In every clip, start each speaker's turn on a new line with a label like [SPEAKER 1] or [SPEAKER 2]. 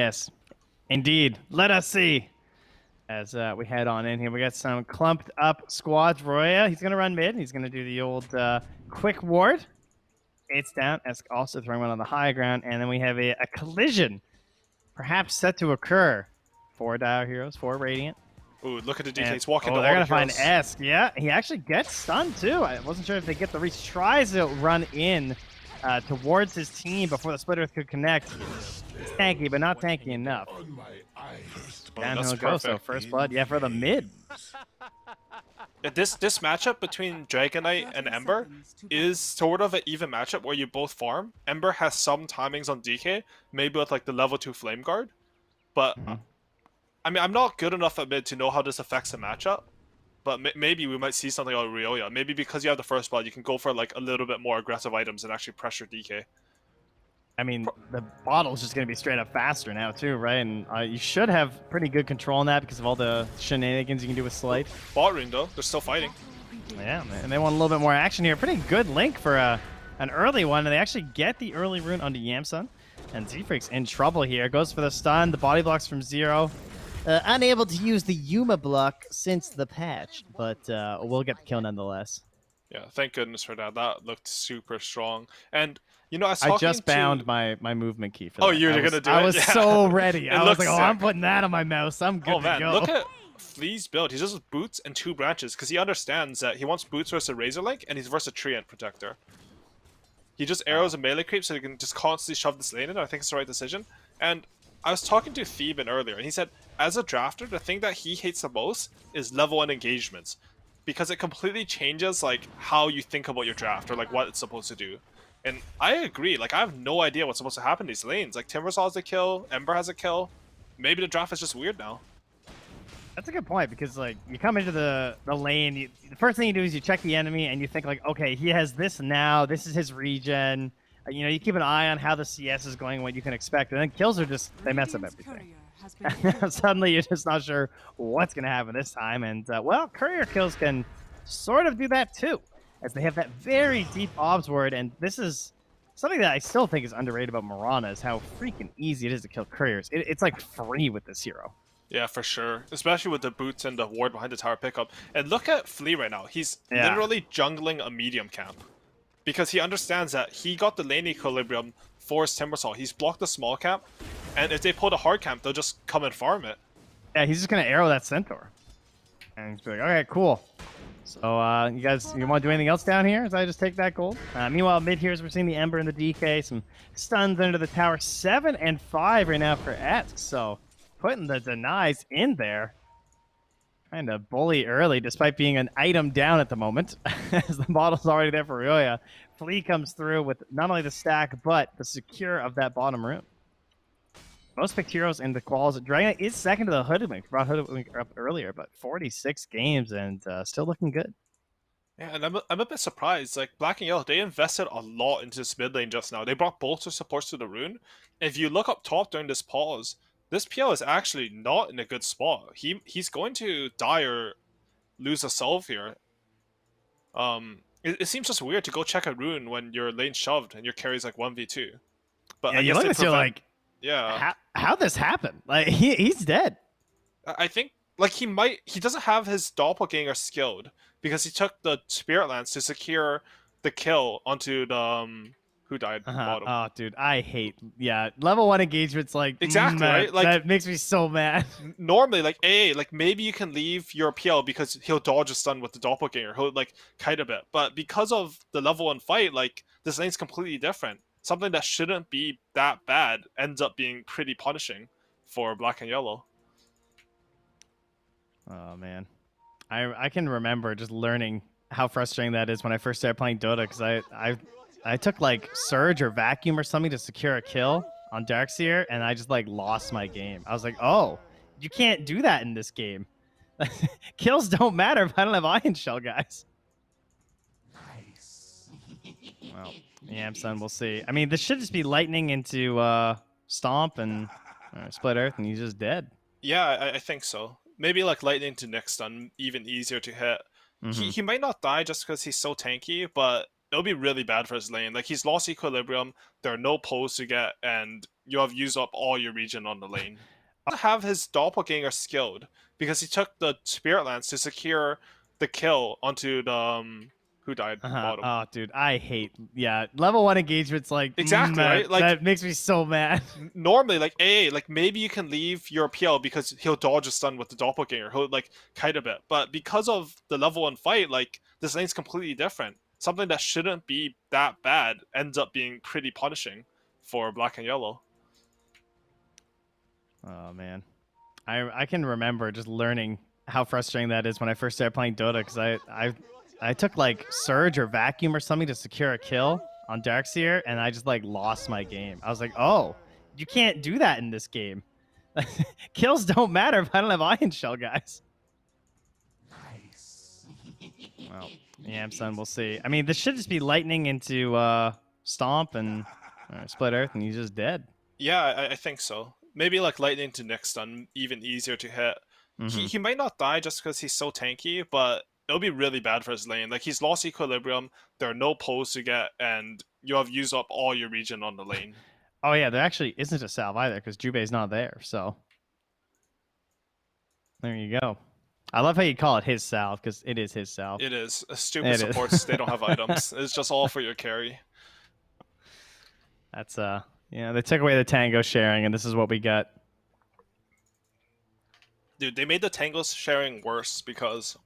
[SPEAKER 1] Yes, indeed. Let us see. As we head on in here, we got some clumped up squads. Roya, he's going to run mid. He's going to do the old quick ward. It's down. Esk also throwing one on the high ground. And then we have a collision perhaps set to occur. 4 Dire Heroes, 4 Radiant.
[SPEAKER 2] Ooh, look at the DK.
[SPEAKER 1] And,
[SPEAKER 2] He's walking
[SPEAKER 1] they're
[SPEAKER 2] the
[SPEAKER 1] going to find
[SPEAKER 2] heroes.
[SPEAKER 1] Esk. Yeah, he actually gets stunned too. I wasn't sure if they get the reach. Tries to run in towards his team before the splitter could connect. It's tanky, but not tanky enough. Down he'll go, so first blood, yeah, for the mid.
[SPEAKER 2] This matchup between Dragon Knight and Ember is sort of an even matchup where you both farm. Ember has some timings on DK, maybe with like the level 2 Flame Guard, but I mean I'm not good enough at mid to know how this affects the matchup. But maybe we might see something on Ryoya. Maybe because you have the first blood, you can go for like a little bit more aggressive items and actually pressure DK.
[SPEAKER 1] I mean, the bottle's just going to be straight up faster now, too, right? And you should have pretty good control on that because of all the shenanigans you can do with Slight.
[SPEAKER 2] Bot rune, though. They're still fighting.
[SPEAKER 1] Yeah, and they want a little bit more action here. Pretty good link for an early one, and they actually get the early rune onto Yamsun. And Z-Freak's in trouble here. Goes for the stun. The body blocks from Zero. Unable to use the Yuma block since the patch, but we'll get the kill nonetheless.
[SPEAKER 2] Yeah, thank goodness for that. That looked super strong. And you know,
[SPEAKER 1] I just found my movement key for that.
[SPEAKER 2] Oh, you're gonna do it?
[SPEAKER 1] I was so ready. I was like, oh,
[SPEAKER 2] sick.
[SPEAKER 1] I'm putting that on my mouse. I'm good to go.
[SPEAKER 2] Look at Flea's build. He does boots and 2 branches because he understands that he wants boots versus Razor Link and he's versus Treant Protector. He just arrows and melee creep so he can just constantly shove this lane in. I think it's the right decision. And I was talking to Theben earlier, and he said, as a drafter, the thing that he hates the most is level 1 engagements. Because it completely changes like how you think about your draft or like what it's supposed to do. And I agree, like I have no idea what's supposed to happen in these lanes. Like Timbersaw has a kill, Ember has a kill. Maybe the draft is just weird now.
[SPEAKER 1] That's a good point because like you come into the lane, the first thing you do is you check the enemy and you think like, okay, he has this now, this is his regen. You know, you keep an eye on how the CS is going, what you can expect, and then kills are just, they mess up everything. Suddenly you're just not sure what's going to happen this time, and well, courier kills can sort of do that too, as they have that very deep obs ward, and this is something that I still think is underrated about Mirana, is how freaking easy it is to kill couriers. It's like free with this hero.
[SPEAKER 2] Yeah, for sure. Especially with the boots and the ward behind the tower pickup. And look at Flea right now. He's literally jungling a medium camp. Because he understands that he got the lane equilibrium for his Timbersaw. He's blocked the small camp, and if they pull the hard camp, they'll just come and farm it.
[SPEAKER 1] Yeah, he's just going to arrow that Centaur. And he's like, okay, cool. So, you guys, you want to do anything else down here as I just take that gold? Meanwhile, mid here, we're seeing the Ember and the DK. Some stuns under the tower. 7 and 5 right now for Esk. So, putting the denies in there. Trying to bully early, despite being an item down at the moment, as the bottle's already there for Ryoya. Flea comes through with not only the stack, but the secure of that bottom room. Most picked heroes in the quals. Dragon is second to the Hoodwink. Brought Hoodwink up earlier, but 46 games and still looking good.
[SPEAKER 2] Yeah, and I'm a bit surprised. Like, Black and Yellow, they invested a lot into this mid lane just now. They brought both their supports to the rune. If you look up top during this pause, this PL is actually not in a good spot. He's going to die or lose a solve here. It seems just weird to go check a rune when your lane's shoved and your carry's like 1v2. But
[SPEAKER 1] yeah, you look at this, you're like,
[SPEAKER 2] yeah,
[SPEAKER 1] how this happened? Like he's dead.
[SPEAKER 2] I think like he doesn't have his doppelganger skilled because he took the Spirit Lance to secure the kill onto the who died bottom.
[SPEAKER 1] Oh, dude, I hate level 1 engagements like
[SPEAKER 2] exactly right. Like
[SPEAKER 1] that makes me so mad.
[SPEAKER 2] Normally, like like maybe you can leave your PL because he'll dodge a stun with the doppelganger. He'll like kite a bit, but because of the level 1 fight, like this lane's completely different. Something that shouldn't be that bad ends up being pretty punishing for Black and Yellow.
[SPEAKER 1] Oh man, I can remember just learning how frustrating that is when I first started playing Dota because I took like Surge or Vacuum or something to secure a kill on Darkseer, and I just like lost my game. I was like, oh, you can't do that in this game. Kills don't matter if I don't have Iron Shell, guys. Nice. Well, yeah, son, we'll see. I mean, this should just be lightning into Stomp and Split Earth, and he's just dead.
[SPEAKER 2] Yeah, I think so. Maybe like lightning to next stun, even easier to hit. He might not die just because he's so tanky, but it'll be really bad for his lane. Like, he's lost equilibrium, there are no poles to get, and you have used up all your regen on the lane. Have his doppelganger skilled because he took the Spirit Lance to secure the kill onto the who died bottom.
[SPEAKER 1] Oh, dude, I hate level 1 engagements like
[SPEAKER 2] Exactly, right? Like,
[SPEAKER 1] that makes me so mad.
[SPEAKER 2] Normally, like AA, like maybe you can leave your PL because he'll dodge a stun with the doppelganger. He'll like kite a bit, but because of the level 1 fight, like this lane's completely different. Something that shouldn't be that bad ends up being pretty punishing for black and yellow.
[SPEAKER 1] Oh man, I can remember just learning how frustrating that is when I first started playing Dota because I took like Surge or Vacuum or something to secure a kill on Darkseer and I just like lost my game. I was like, oh, you can't do that in this game. Kills don't matter if I don't have Iron Shell, guys. Nice. Well, yeah, son, we'll see. I mean, this should just be lightning into Stomp and Split Earth, and he's just dead.
[SPEAKER 2] Yeah, I think so. Maybe like lightning to next stun, even easier to hit. He might not die just because he's so tanky, but it'll be really bad for his lane. Like, he's lost equilibrium, there are no poles to get, and you have used up all your regen on the lane.
[SPEAKER 1] Oh yeah, there actually isn't a salve either because Jubei's not there, so there you go. I love how you call it his salve because it is his salve.
[SPEAKER 2] It is. Stupid supports, they don't have items. It's just all for your carry.
[SPEAKER 1] That's yeah, they took away the tango sharing, and this is what we got.
[SPEAKER 2] Dude, they made the tangos sharing worse because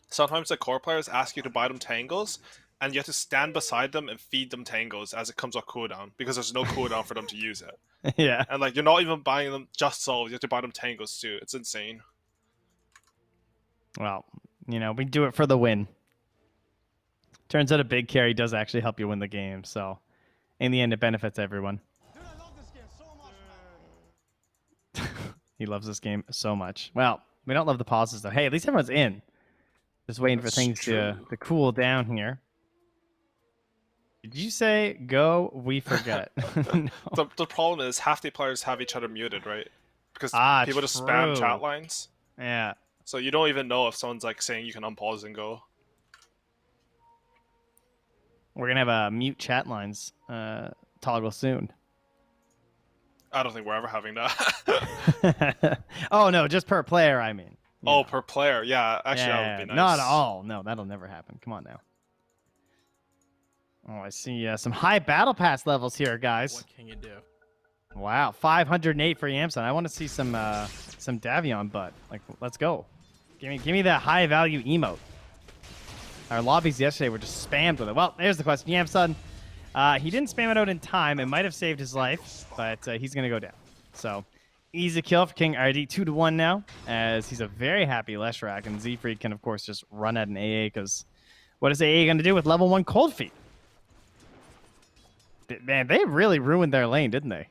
[SPEAKER 2] sometimes the core players ask you to buy them tangos, and you have to stand beside them and feed them tangos as it comes off cooldown because there's no cooldown for them to use it.
[SPEAKER 1] Yeah.
[SPEAKER 2] And like, you're not even buying them just souls, you have to buy them tangos too. It's insane.
[SPEAKER 1] Well, you know, we do it for the win. Turns out a big carry does actually help you win the game, so in the end, it benefits everyone.
[SPEAKER 3] Dude, I love this game so much, man.
[SPEAKER 1] He loves this game so much. Well, we don't love the pauses, though. Hey, at least everyone's in. Just waiting for things to cool down here. Did you say go? We forget.
[SPEAKER 2] No. The problem is half the players have each other muted, right? Because people just spam chat lines.
[SPEAKER 1] Yeah.
[SPEAKER 2] So you don't even know if someone's like saying you can unpause and go.
[SPEAKER 1] We're gonna have a mute chat lines toggle soon.
[SPEAKER 2] I don't think we're ever having that.
[SPEAKER 1] Oh no, just per player. I mean.
[SPEAKER 2] Oh, per player. Yeah, actually, that would be nice.
[SPEAKER 1] Not all. No, that'll never happen. Come on now. Oh, I see some high battle pass levels here, guys.
[SPEAKER 3] What can you do?
[SPEAKER 1] Wow, 508 for Yamson. I want to see some Davion butt. Like, let's go. Give me that high value emote. Our lobbies yesterday were just spammed with it. Well, there's the question. Yamson, he didn't spam it out in time. It might have saved his life, but he's gonna go down. So easy kill for King RD, 2-1 now, as he's a very happy Leshrac, and Z-Freak can of course just run at an AA because what is AA gonna do with level 1 Cold Feet? Man, they really ruined their lane, didn't they?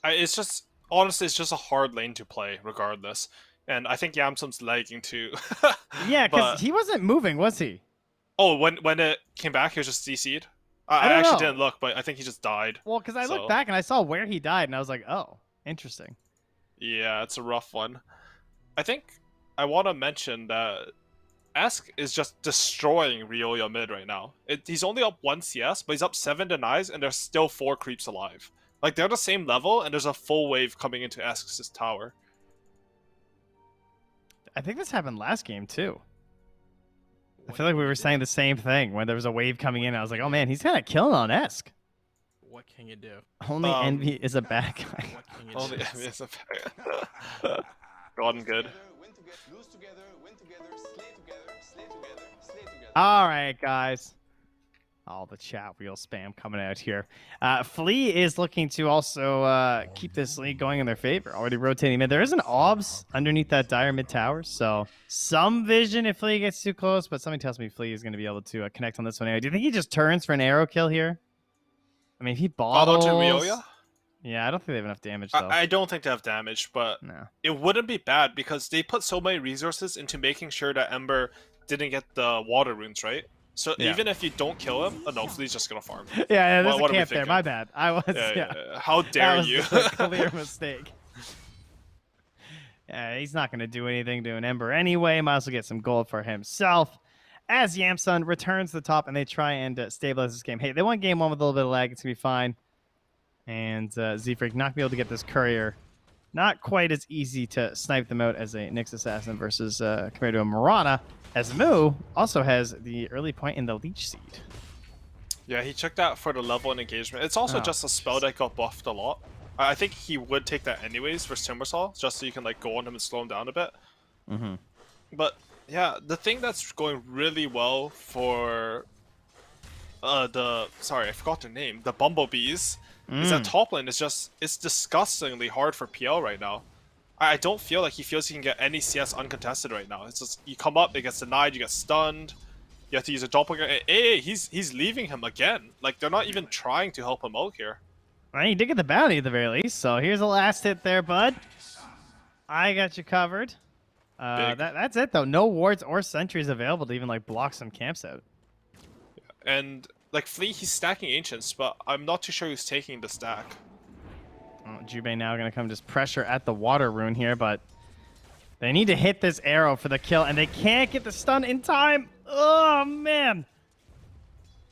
[SPEAKER 2] It's just, honestly, it's just a hard lane to play, regardless. And I think Yamson's lagging too.
[SPEAKER 1] Yeah, because he wasn't moving, was he?
[SPEAKER 2] Oh, when it came back, he was just CC'd? I actually didn't look, but I think he just died.
[SPEAKER 1] Well, because I looked back and I saw where he died, and I was like, oh, interesting.
[SPEAKER 2] Yeah, it's a rough one. I think I want to mention that Esk is just destroying Ryoya mid right now. He's only up 1 CS, but he's up 7 denies, and there's still 4 creeps alive. Like, they're the same level, and there's a full wave coming into Esk's tower.
[SPEAKER 1] I think this happened last game, too. I feel like we were saying the same thing when there was a wave coming in. I was like, oh, man, he's kind of killing on Esk.
[SPEAKER 3] What can you do?
[SPEAKER 1] Only Envy is a bad guy.
[SPEAKER 3] What can you
[SPEAKER 2] Only
[SPEAKER 3] do?
[SPEAKER 2] Envy is a bad guy. Gone good.
[SPEAKER 1] All right, guys. All the chat wheel spam coming out here. Flea is looking to also keep this league going in their favor. Already rotating mid. There is an OBS underneath that dire mid tower, so some vision if Flea gets too close, but something tells me Flea is going to be able to connect on this one anyway. Do you think he just turns for an arrow kill here? I mean, if he bottles...
[SPEAKER 2] to Ryoya?
[SPEAKER 1] Yeah, I don't think they have enough damage, though.
[SPEAKER 2] I don't think they have damage, but
[SPEAKER 1] no.
[SPEAKER 2] It wouldn't be bad because they put so many resources into making sure that Ember didn't get the water runes, right? So even if you don't kill him, no, Flea's just gonna farm.
[SPEAKER 1] Yeah, there's a camp there. My bad. I was.
[SPEAKER 2] Yeah. How dare you?
[SPEAKER 1] A clear mistake. Yeah, he's not gonna do anything to an Ember anyway. Might as well get some gold for himself. as Yamsun returns to the top and they try and stabilize this game. Hey, they won game 1 with a little bit of lag. It's going to be fine. And Z-Freak not going to be able to get this courier. Not quite as easy to snipe them out as a Nyx Assassin versus compared to a Mirana, as Moo also has the early point in the Leech Seed.
[SPEAKER 2] Yeah, he took that for the level and engagement. It's also just a spell that got buffed a lot. I think he would take that anyways for Timbersaw, just so you can like go on him and slow him down a bit. But yeah, the thing that's going really well for sorry, I forgot their name, the Bumblebees, is that top lane is just, it's disgustingly hard for PL right now. I don't feel like he feels he can get any CS uncontested right now. It's just, you come up, it gets denied, you get stunned, you have to use a doppelganger. Hey, he's leaving him again. Like, they're not even trying to help him out here.
[SPEAKER 1] Well, you did get the bounty at the very least, so here's the last hit there, bud. I got you covered. That's it, though. No wards or sentries available to even, like, block some camps out.
[SPEAKER 2] And, like, Flea, he's stacking Ancients, but I'm not too sure who's taking the stack.
[SPEAKER 1] Oh, Jubei now going to come just pressure at the water rune here, but they need to hit this arrow for the kill, and they can't get the stun in time. Oh, man.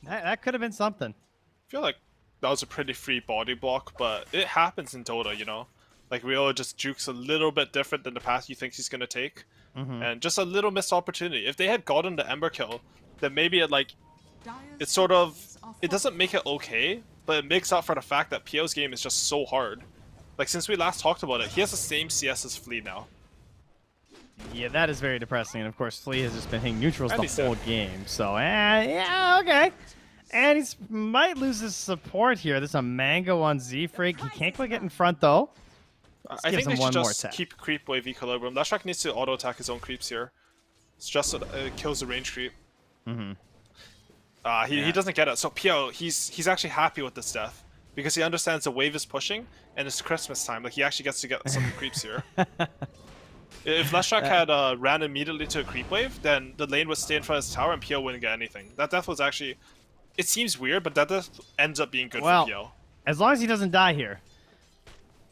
[SPEAKER 1] That could have been something.
[SPEAKER 2] I feel like that was a pretty free body block, but it happens in Dota, you know? Like, Rio just jukes a little bit different than the path he thinks he's going to take. And just a little missed opportunity. If they had gotten the Ember kill, then maybe it, like, it's sort of, it doesn't make it okay, but it makes up for the fact that PO's game is just so hard. Like, since we last talked about it, he has the same CS as Flea now.
[SPEAKER 1] Yeah, that is very depressing. And, of course, Flea has just been hitting neutrals the whole game. So, yeah, okay. And he might lose his support here. There's a Mango on Z-Freak. He can't quite get in front, though.
[SPEAKER 2] I think they should just keep creep wave equilibrium. Lashrak needs to auto-attack his own creeps here. It's just it kills the range creep. He doesn't get it. So PO, he's actually happy with this death because he understands the wave is pushing and it's Christmas time. Like, he actually gets to get some creeps here. If Lashrak had ran immediately to a creep wave, then the lane would stay in front of his tower and PO wouldn't get anything. That death was actually, it seems weird, but that death ends up being good for PO.
[SPEAKER 1] As long as he doesn't die here.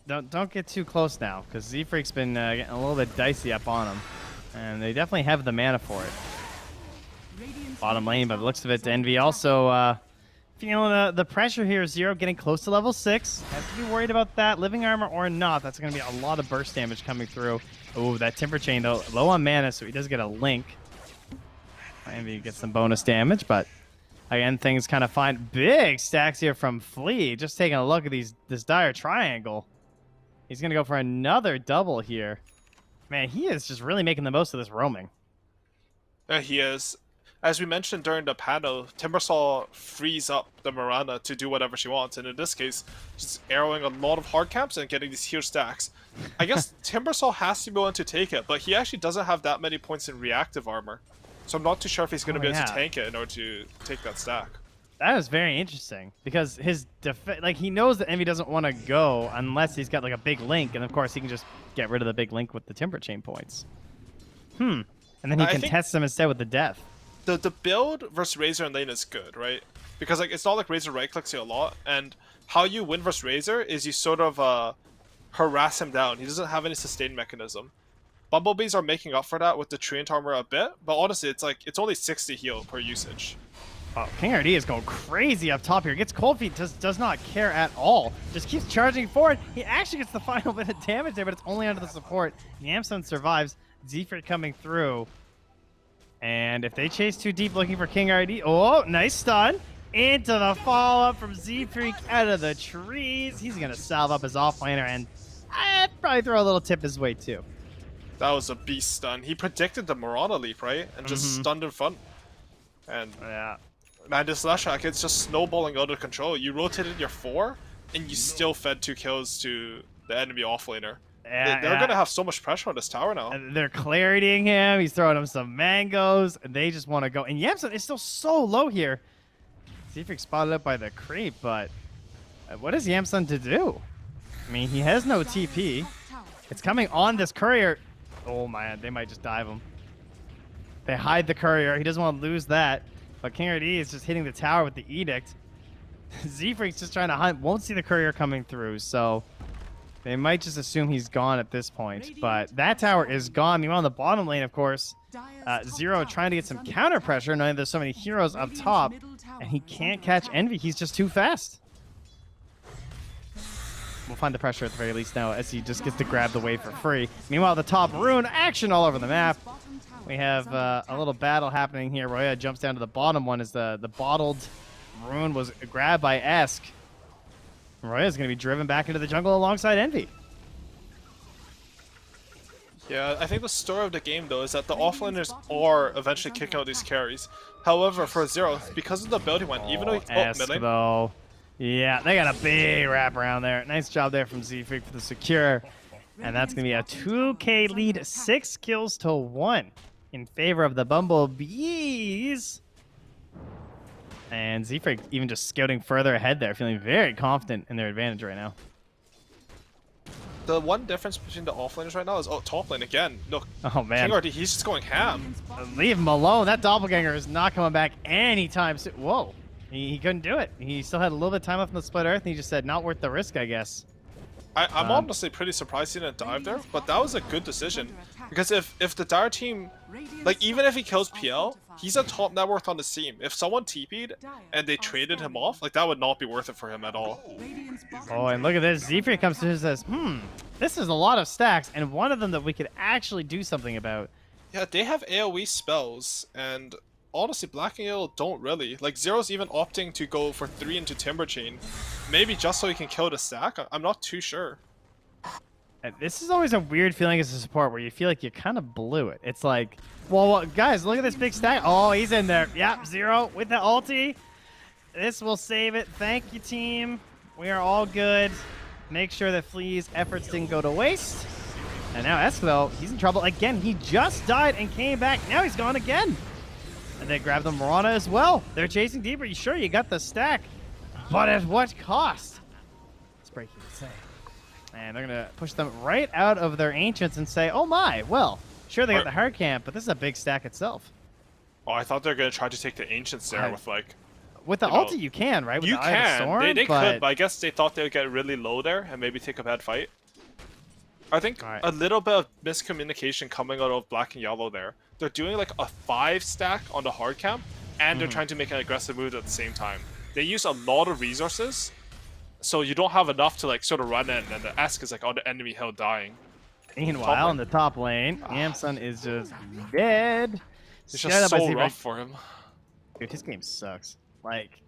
[SPEAKER 1] Don't get too close now, because Z-Freak's been getting a little bit dicey up on him. And they definitely have the mana for it. Bottom lane, by the looks of it, Envy also feeling the pressure here. Zero getting close to level 6. Have to be worried about that. Living armor or not, that's going to be a lot of burst damage coming through. Oh, that Timber Chain, though, low on mana, so he does get a link. Envy gets some bonus damage, but again, things kind of fine. Big stacks here from Flea. Just taking a look at this dire triangle. He's going to go for another double here. Man, he is just really making the most of this roaming.
[SPEAKER 2] Yeah, he is. As we mentioned during the panel, Timbersaw frees up the Mirana to do whatever she wants, and in this case, just arrowing a lot of hard camps and getting these huge stacks. I guess Timbersaw has to be willing to take it, but he actually doesn't have that many points in reactive armor. So I'm not too sure if he's going to be able to tank it in order to take that stack.
[SPEAKER 1] That is very interesting because his like he knows that Envy doesn't want to go unless he's got like a big link, and of course he can just get rid of the big link with the Timber Chain points. And then he contests them instead with the death.
[SPEAKER 2] The build versus Razor and lane is good, right? Because like it's not like Razor right clicks you a lot, and how you win versus Razor is you sort of harass him down. He doesn't have any sustain mechanism. Bumblebees are making up for that with the Treant armor a bit, but honestly it's like it's only 60 heal per usage.
[SPEAKER 1] Oh, King RD is going crazy up top here. Gets Cold Feet, does not care at all. Just keeps charging forward. He actually gets the final bit of damage there, but it's only under the support. Yamsun survives. Z-Freak coming through. And if they chase too deep looking for King RD, oh, nice stun. Into the follow-up from Z-Freak out of the trees. He's going to salve up his offlaner, and I'd probably throw a little tip his way too.
[SPEAKER 2] That was a beast stun. He predicted the Mirana leap, right? And just stunned in front. And
[SPEAKER 1] yeah.
[SPEAKER 2] Man, this Lashrak, it's just snowballing out of control. You rotated your 4, and you still fed 2 kills to the enemy offlaner. They're going to have so much pressure on this tower now.
[SPEAKER 1] And they're claritying him. He's throwing him some mangoes. And they just want to go. And Yamsun is still so low here. Z-Freak spotted up by the creep, but what is Yamsun to do? I mean, he has no TP. It's coming on this courier. Oh, man, they might just dive him. They hide the courier. He doesn't want to lose that. But King RD is just hitting the tower with the Edict. Z-Freak's just trying to hunt. Won't see the courier coming through, so They might just assume he's gone at this point, but that tower is gone. Meanwhile, in the bottom lane, of course, Zero trying to get some counter pressure, knowing there's so many heroes up top, and he can't catch Envy. He's just too fast. We'll find the pressure at the very least now, as he just gets to grab the wave for free. Meanwhile, the top rune action all over the map. We have a little battle happening here. Roya jumps down to the bottom one as the bottled rune was grabbed by Esk. Roya is going to be driven back into the jungle alongside Envy.
[SPEAKER 2] Yeah, I think the story of the game, though, is that the offlaners are eventually kicking out these carries. However, for Zero, because of the build he went, even though he
[SPEAKER 1] Esk,
[SPEAKER 2] mid lane,
[SPEAKER 1] though. Yeah, they got a big wrap around there. Nice job there from Z-Freak for the secure. And that's going to be a 2K lead, 6 kills to 1 in favor of the Bumblebees. And Z-Freak even just scouting further ahead there, feeling very confident in their advantage right now.
[SPEAKER 2] the one difference between the offlaners right now is top lane again. Look,
[SPEAKER 1] Oh, man.
[SPEAKER 2] King RD, he's just going ham.
[SPEAKER 1] Leave him alone. That doppelganger is not coming back anytime soon. Whoa. He couldn't do it. He still had a little bit of time left in the split earth, and he just said, not worth the risk, I guess.
[SPEAKER 2] I'm honestly pretty surprised he didn't dive there, but that was a good decision. Because if the Dire team, like, even if he kills PL, he's a top net worth on the team. If someone TP'd and they traded him off, like, that would not be worth it for him at all.
[SPEAKER 1] Oh, and look at this. Z-Freak comes to and says, this is a lot of stacks, and one of them that we could actually do something about.
[SPEAKER 2] Yeah, they have AoE spells, and honestly, Black and Yellow don't really. Like, Zero's even opting to go for 3 into Timber Chain. Maybe just so he can kill the stack? I'm not too sure.
[SPEAKER 1] This is always a weird feeling as a support where you feel like you kind of blew it. It's like, well, guys, look at this big stack. Oh, he's in there. Yep, Zero with the ulti. This will save it. Thank you, team. We are all good. Make sure that Flea's efforts didn't go to waste. And now Esk, though, he's in trouble again. He just died and came back. Now he's gone again. And they grabbed the Mirana as well. They're chasing deeper. You sure you got the stack? But at what cost? It's breaking to say. And they're going to push them right out of their Ancients and say, oh my, well, sure they got the hard camp, but this is a big stack itself.
[SPEAKER 2] Oh, I thought they were going to try to take the Ancients there with, like...
[SPEAKER 1] With the ulti, you can, right? With
[SPEAKER 2] you
[SPEAKER 1] the Eye of the
[SPEAKER 2] can.
[SPEAKER 1] Storm,
[SPEAKER 2] They
[SPEAKER 1] but...
[SPEAKER 2] could, but I guess they thought they would get really low there and maybe take a bad fight. I think a little bit of miscommunication coming out of Black and Yellow there. They're doing like a 5 stack on the hard camp, and they're trying to make an aggressive move at the same time. They use a lot of resources, so you don't have enough to like sort of run in, and the Esk is like on the enemy hill dying.
[SPEAKER 1] Meanwhile, in the top lane, Yamsun is just dead.
[SPEAKER 2] It's just so rough for him.
[SPEAKER 1] Dude, his game sucks. Like,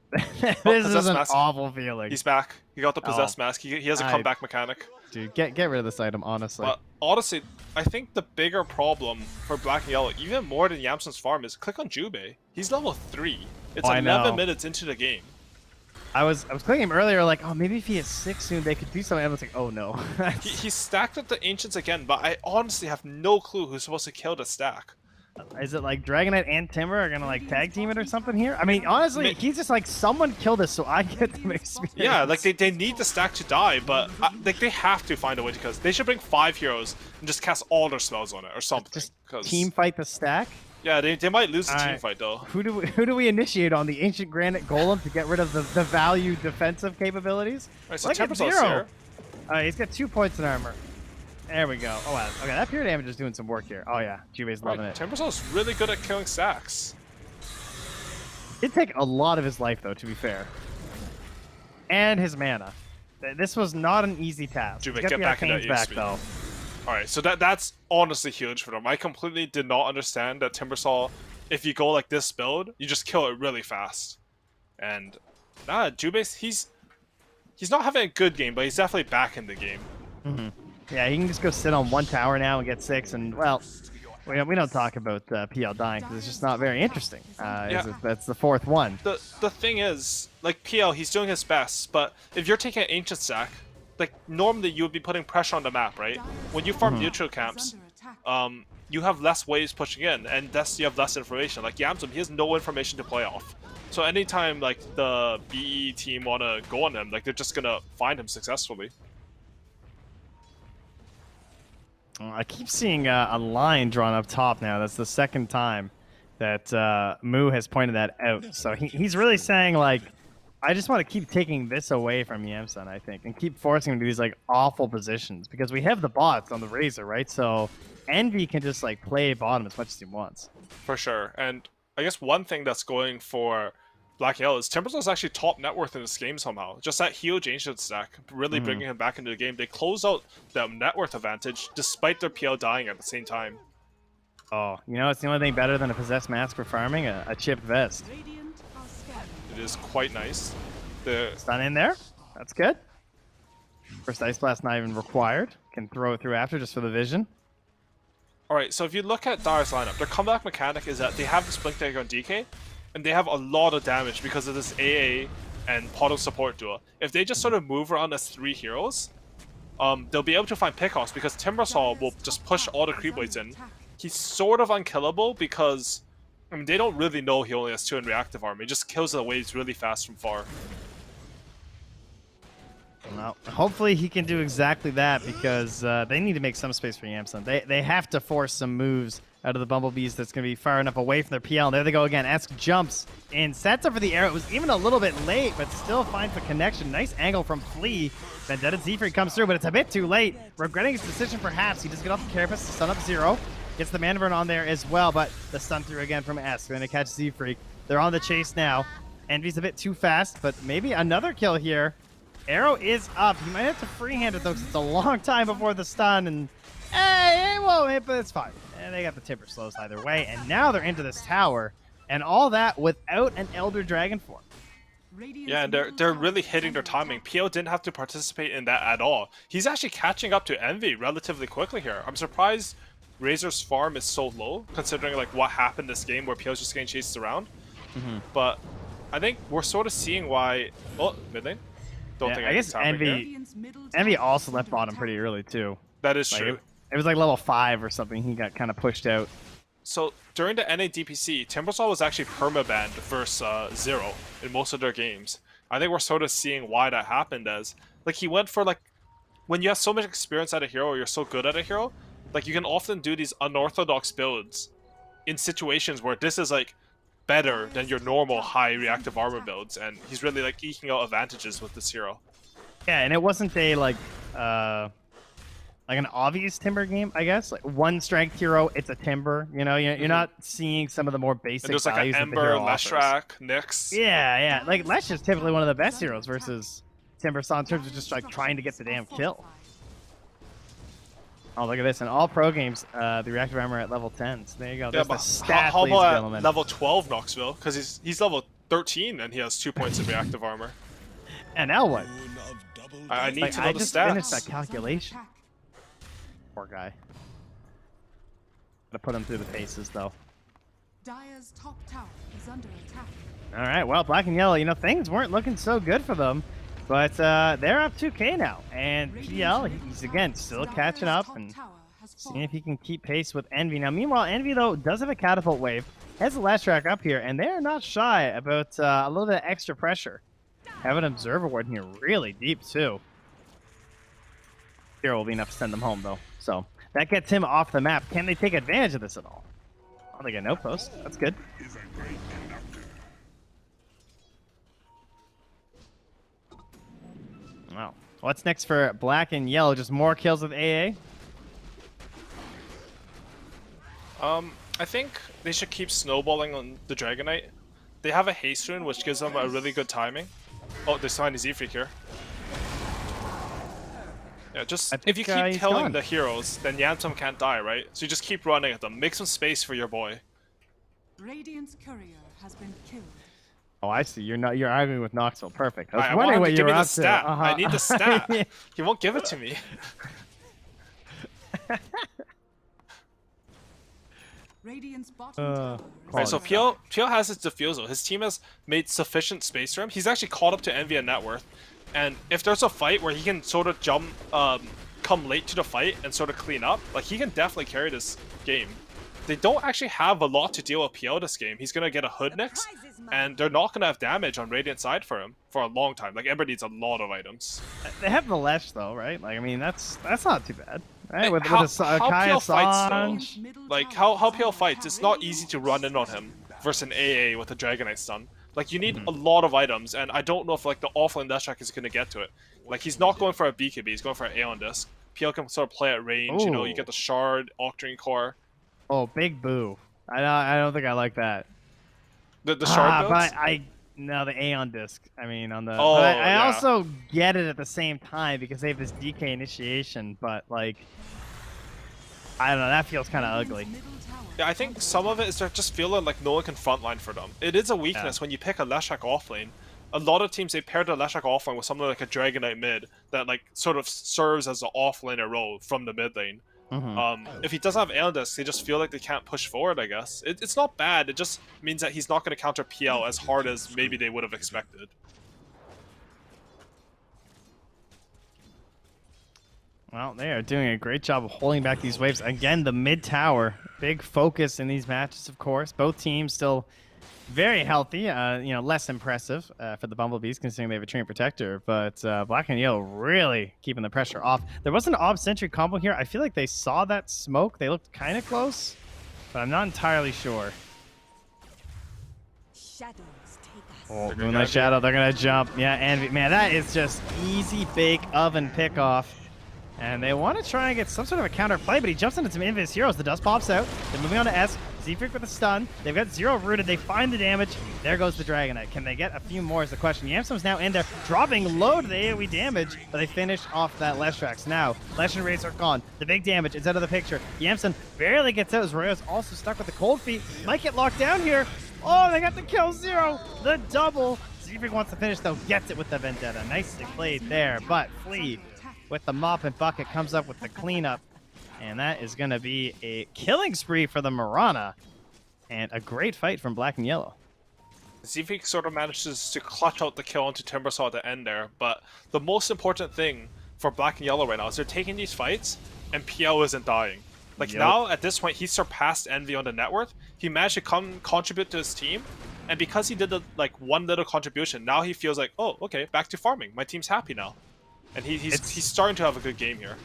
[SPEAKER 1] this is an awful feeling.
[SPEAKER 2] He's back. He got the possessed mask. He has a comeback mechanic.
[SPEAKER 1] Dude, get rid of this item, honestly.
[SPEAKER 2] But honestly, I think the bigger problem for Black and Yellow, even more than Yamsun's farm, is click on Jubei. He's level 3. It's 11 minutes into the game.
[SPEAKER 1] I was clicking him earlier, like, oh, maybe if he hits 6 soon, they could do something. I was like, oh no.
[SPEAKER 2] he stacked up the Ancients again, but I honestly have no clue who's supposed to kill the stack.
[SPEAKER 1] Is it like Dragonite and Timber are gonna like tag team it or something here? I mean, honestly, he's just like, someone kill this so I get some experience.
[SPEAKER 2] Yeah, like they need the stack to die, but like they have to find a way to, because they should bring 5 heroes and just cast all their spells on it or something.
[SPEAKER 1] Just team fight the stack?
[SPEAKER 2] Yeah, they might lose the team fight though.
[SPEAKER 1] Who do we initiate on? The Ancient Granite Golem to get rid of the value defensive capabilities?
[SPEAKER 2] Right, so
[SPEAKER 1] Look at
[SPEAKER 2] Timbersaul's here.
[SPEAKER 1] He's got 2 points in armor. There we go. Oh, wow. Okay, that pure damage is doing some work here. Oh, yeah. Jubei's loving it.
[SPEAKER 2] Timbersaul's really good at killing stacks.
[SPEAKER 1] It'd take a lot of his life, though, to be fair. And his mana. This was not an easy task.
[SPEAKER 2] Jubei, get back in that EXP.
[SPEAKER 1] Though.
[SPEAKER 2] Alright, so that's honestly huge for them. I completely did not understand that Timbersaul, if you go like this build, you just kill it really fast. And, Jubei, he's not having a good game, but he's definitely back in the game.
[SPEAKER 1] Yeah, he can just go sit on 1 tower now and get 6, and, well, we don't talk about PL dying because it's just not very interesting. That's the 4th one.
[SPEAKER 2] The thing is, like, PL, he's doing his best, but if you're taking an Ancient stack, like, normally you would be putting pressure on the map, right? When you farm neutral camps, you have less waves pushing in, and thus you have less information. Like, Yamsun, he has no information to play off. So anytime, like, the bEE team want to go on him, like, they're just going to find him successfully.
[SPEAKER 1] I keep seeing a line drawn up top now. That's the 2nd time that Moo has pointed that out. So he's really saying, like, I just want to keep taking this away from Yamsun, I think, and keep forcing him to these like awful positions because we have the bots on the Razor, right? So Envy can just like play bottom as much as he wants.
[SPEAKER 2] For sure. And I guess one thing that's going for Black Yellow is Timbersaw is actually top net worth in this game somehow. Just that huge ancient stack really bringing him back into the game. They close out the net worth advantage despite their PL dying at the same time.
[SPEAKER 1] Oh, you know, it's the only thing better than a possessed mask for farming, a chipped vest.
[SPEAKER 2] It is quite nice. The
[SPEAKER 1] Stun in there. That's good. First Ice Blast not even required. Can throw it through after just for the vision.
[SPEAKER 2] Alright, so if you look at Dire's lineup, their comeback mechanic is that they have this Blink Dagger on DK, and they have a lot of damage because of this AA and Potto support duo. If they just sort of move around as 3 heroes, they'll be able to find pickoffs because Timbersaw will just push all the creep blades in. He's sort of unkillable because, I mean, they don't really know he only has 2 in reactive armor. He just kills the waves really fast from far.
[SPEAKER 1] Well, hopefully he can do exactly that because they need to make some space for Yamsun. They have to force some moves out of the Bumblebees that's going to be far enough away from their PL. And there they go again. Esk jumps in, sets up for the arrow. It was even a little bit late, but still fine for connection. Nice angle from Flea. Vendetta Zephyr comes through, but it's a bit too late. Regretting his decision perhaps. He does get off the carapace to stun up Zero. Gets the mana burn on there as well, but the stun through again from Esk. They're going to catch Zephyr. They're on the chase now. Envy's a bit too fast, but maybe another kill here. Arrow is up. He might have to freehand it though, because it's a long time before the stun, and hey, it won't hit, but it's fine. And they got the Timber slows either way, and now they're into this tower, and all that without an Elder Dragon form.
[SPEAKER 2] Yeah, and they're really hitting their timing. PO didn't have to participate in that at all. He's actually catching up to Envy relatively quickly here. I'm surprised Razor's farm is so low, considering like what happened this game where PO's just getting chased around. But I think we're sort of seeing why. Oh, mid lane. Don't think
[SPEAKER 1] I guess Envy also left bottom pretty early too.
[SPEAKER 2] That is
[SPEAKER 1] Like,
[SPEAKER 2] true.
[SPEAKER 1] It was like level 5 or something. He got kind of pushed out.
[SPEAKER 2] So during the NA DPC, Timbersaw was actually permabanned versus Zero in most of their games. I think we're sort of seeing why that happened as like he went for like when you have so much experience at a hero or you're so good at a hero, like you can often do these unorthodox builds in situations where this is like better than your normal high reactive armor builds, and he's really like eking out advantages with this hero.
[SPEAKER 1] Yeah, and it wasn't a like an obvious Timber game, I guess. Like one strength hero, it's a Timber. You know, you're not seeing some of the more basic
[SPEAKER 2] And there's like
[SPEAKER 1] values
[SPEAKER 2] an
[SPEAKER 1] that the
[SPEAKER 2] Ember,
[SPEAKER 1] hero offers.
[SPEAKER 2] Leshrac, Nyx.
[SPEAKER 1] Yeah. Like Lesh is typically one of the best heroes versus Timbersaw in terms of just like trying to get the damn kill. Oh, look at this. In all pro games, the reactive armor at level 10. So there you go.
[SPEAKER 2] Yeah,
[SPEAKER 1] There's the
[SPEAKER 2] but
[SPEAKER 1] stat,
[SPEAKER 2] how
[SPEAKER 1] ladies and
[SPEAKER 2] about
[SPEAKER 1] gentlemen.
[SPEAKER 2] level 12 Knoxville? Because he's level 13 and he has 2 points of reactive armor.
[SPEAKER 1] And now what?
[SPEAKER 2] I need
[SPEAKER 1] Like,
[SPEAKER 2] to know
[SPEAKER 1] I
[SPEAKER 2] the
[SPEAKER 1] just
[SPEAKER 2] stats.
[SPEAKER 1] finished that calculation. Poor guy. Gotta put him through the paces, though.
[SPEAKER 4] Dire's top tower is under attack.
[SPEAKER 1] All right, well, Black and Yellow, you know, things weren't looking so good for them. But they're up 2K now. And PL, he's, again, still catching up and seeing if he can keep pace with Envy. Now, meanwhile, Envy, though, does have a catapult wave. Has the last track up here, and they're not shy about a little bit of extra pressure. Have an Observer Ward in here really deep, too. Here will be enough to send them home, though. So that gets him off the map. Can they take advantage of this at all? Oh, they get no post. That's good. Wow. What's next for Black and Yellow? Just more kills with AA?
[SPEAKER 2] I think they should keep snowballing on the Dragonite. They have a haste rune, which gives them a really good timing. Oh, there's Tiny Z-Freak here. Yeah, just if you keep killing
[SPEAKER 1] gone.
[SPEAKER 2] the heroes, then Yantum can't die, right? So you just keep running at them. Make some space for your boy.
[SPEAKER 4] Radiant's courier has been killed.
[SPEAKER 1] Oh, I see. You're arguing with Knoxville. Perfect. I was
[SPEAKER 2] I
[SPEAKER 1] wondering
[SPEAKER 2] want him
[SPEAKER 1] what
[SPEAKER 2] to
[SPEAKER 1] you
[SPEAKER 2] give
[SPEAKER 1] were
[SPEAKER 2] me
[SPEAKER 1] up
[SPEAKER 2] the
[SPEAKER 1] to.
[SPEAKER 2] stat. I need the stat. He won't give it to me.
[SPEAKER 4] Radiant's bottom tower is
[SPEAKER 2] Right, so
[SPEAKER 1] Quality.
[SPEAKER 2] PL has his defusal. His team has made sufficient space for him. He's actually caught up to Envy and net worth. And if there's a fight where he can sort of come late to the fight and sort of clean up, like he can definitely carry this game. They don't actually have a lot to deal with PL this game. He's gonna get a hood next, and they're not gonna have damage on Radiant side for him for a long time. Like Ember needs a lot of items.
[SPEAKER 1] They have the Lesh, though, right? Like, I mean, that's not too bad. Right?
[SPEAKER 2] Hey,
[SPEAKER 1] With
[SPEAKER 2] how
[SPEAKER 1] a Kaya
[SPEAKER 2] PL fights,
[SPEAKER 1] Sanj.
[SPEAKER 2] though? Like how PL fights, it's not easy to run in on him versus an AA with a Dragonite stun. Like, you need a lot of items, and I don't know if, like, the offlane Leshrac is going to get to it. Like, he's not going for a BKB, he's going for an Aeon Disc. PL can sort of play at range, you know, you
[SPEAKER 1] Ooh.
[SPEAKER 2] get the Shard, Octarine Core.
[SPEAKER 1] Oh, big boo. I don't think I like that.
[SPEAKER 2] The Shard builds?
[SPEAKER 1] But no, the Aeon Disc. I mean, on the.
[SPEAKER 2] Oh,
[SPEAKER 1] but I
[SPEAKER 2] yeah.
[SPEAKER 1] also get it at the same time because they have this DK initiation, but like, I don't know. That feels kind of ugly.
[SPEAKER 2] Yeah, I think some of it is they're just feeling like no one can frontline for them. It is a weakness when you pick a Leshrac offlane. A lot of teams, they pair the Leshrac offlane with something like a Dragon Knight mid that like sort of serves as the offlaner role from the mid lane. If he doesn't have Aeon Disc, they just feel like they can't push forward, I guess. It's not bad, it just means that he's not going to counter PL as hard as maybe they would have expected.
[SPEAKER 1] Well, they are doing a great job of holding back these waves. Again, the mid tower, big focus in these matches, of course. Both teams still very healthy, you know, less impressive for the Bumblebees considering they have a Treant Protector, but Black and Yellow really keeping the pressure off. There was an Ob Sentry combo here. I feel like they saw that smoke. They looked kind of close, but I'm not entirely sure.
[SPEAKER 5] Shadows take us.
[SPEAKER 1] Oh, Moonlight Shadow, they're going to jump. Yeah, and man, that is just easy bake oven pick off. And they want to try and get some sort of a counter play, but he jumps into some Invis heroes. The dust pops out. They're moving on to S. Z-Freak with a stun. They've got 0 rooted. They find the damage. There goes the Dragon Knight. Can they get a few more is the question. Yamsum's now in there, dropping low to the AoE damage, but they finish off that Leshrac. Now, Lesh and Raze are gone. The big damage is out of the picture. Yamsun barely gets out as Royo's also stuck with the cold feet. Might get locked down here. Oh, they got the kill 0. The double. Z-Freak wants to finish, though. Gets it with the Vendetta. Nicely played there, but Flea with the mop and bucket comes up with the cleanup. And that is going to be a killing spree for the Mirana. And a great fight from Black and Yellow.
[SPEAKER 2] Z-Freak sort of manages to clutch out the kill onto Timbersaw at the end there, but the most important thing for Black and Yellow right now is they're taking these fights, and PL isn't dying. Like now, at this point, he's surpassed Envy on the net worth. He managed to contribute to his team, and because he did like one little contribution, now he feels like, oh, okay, back to farming. My team's happy now. And he's starting to have a good game here.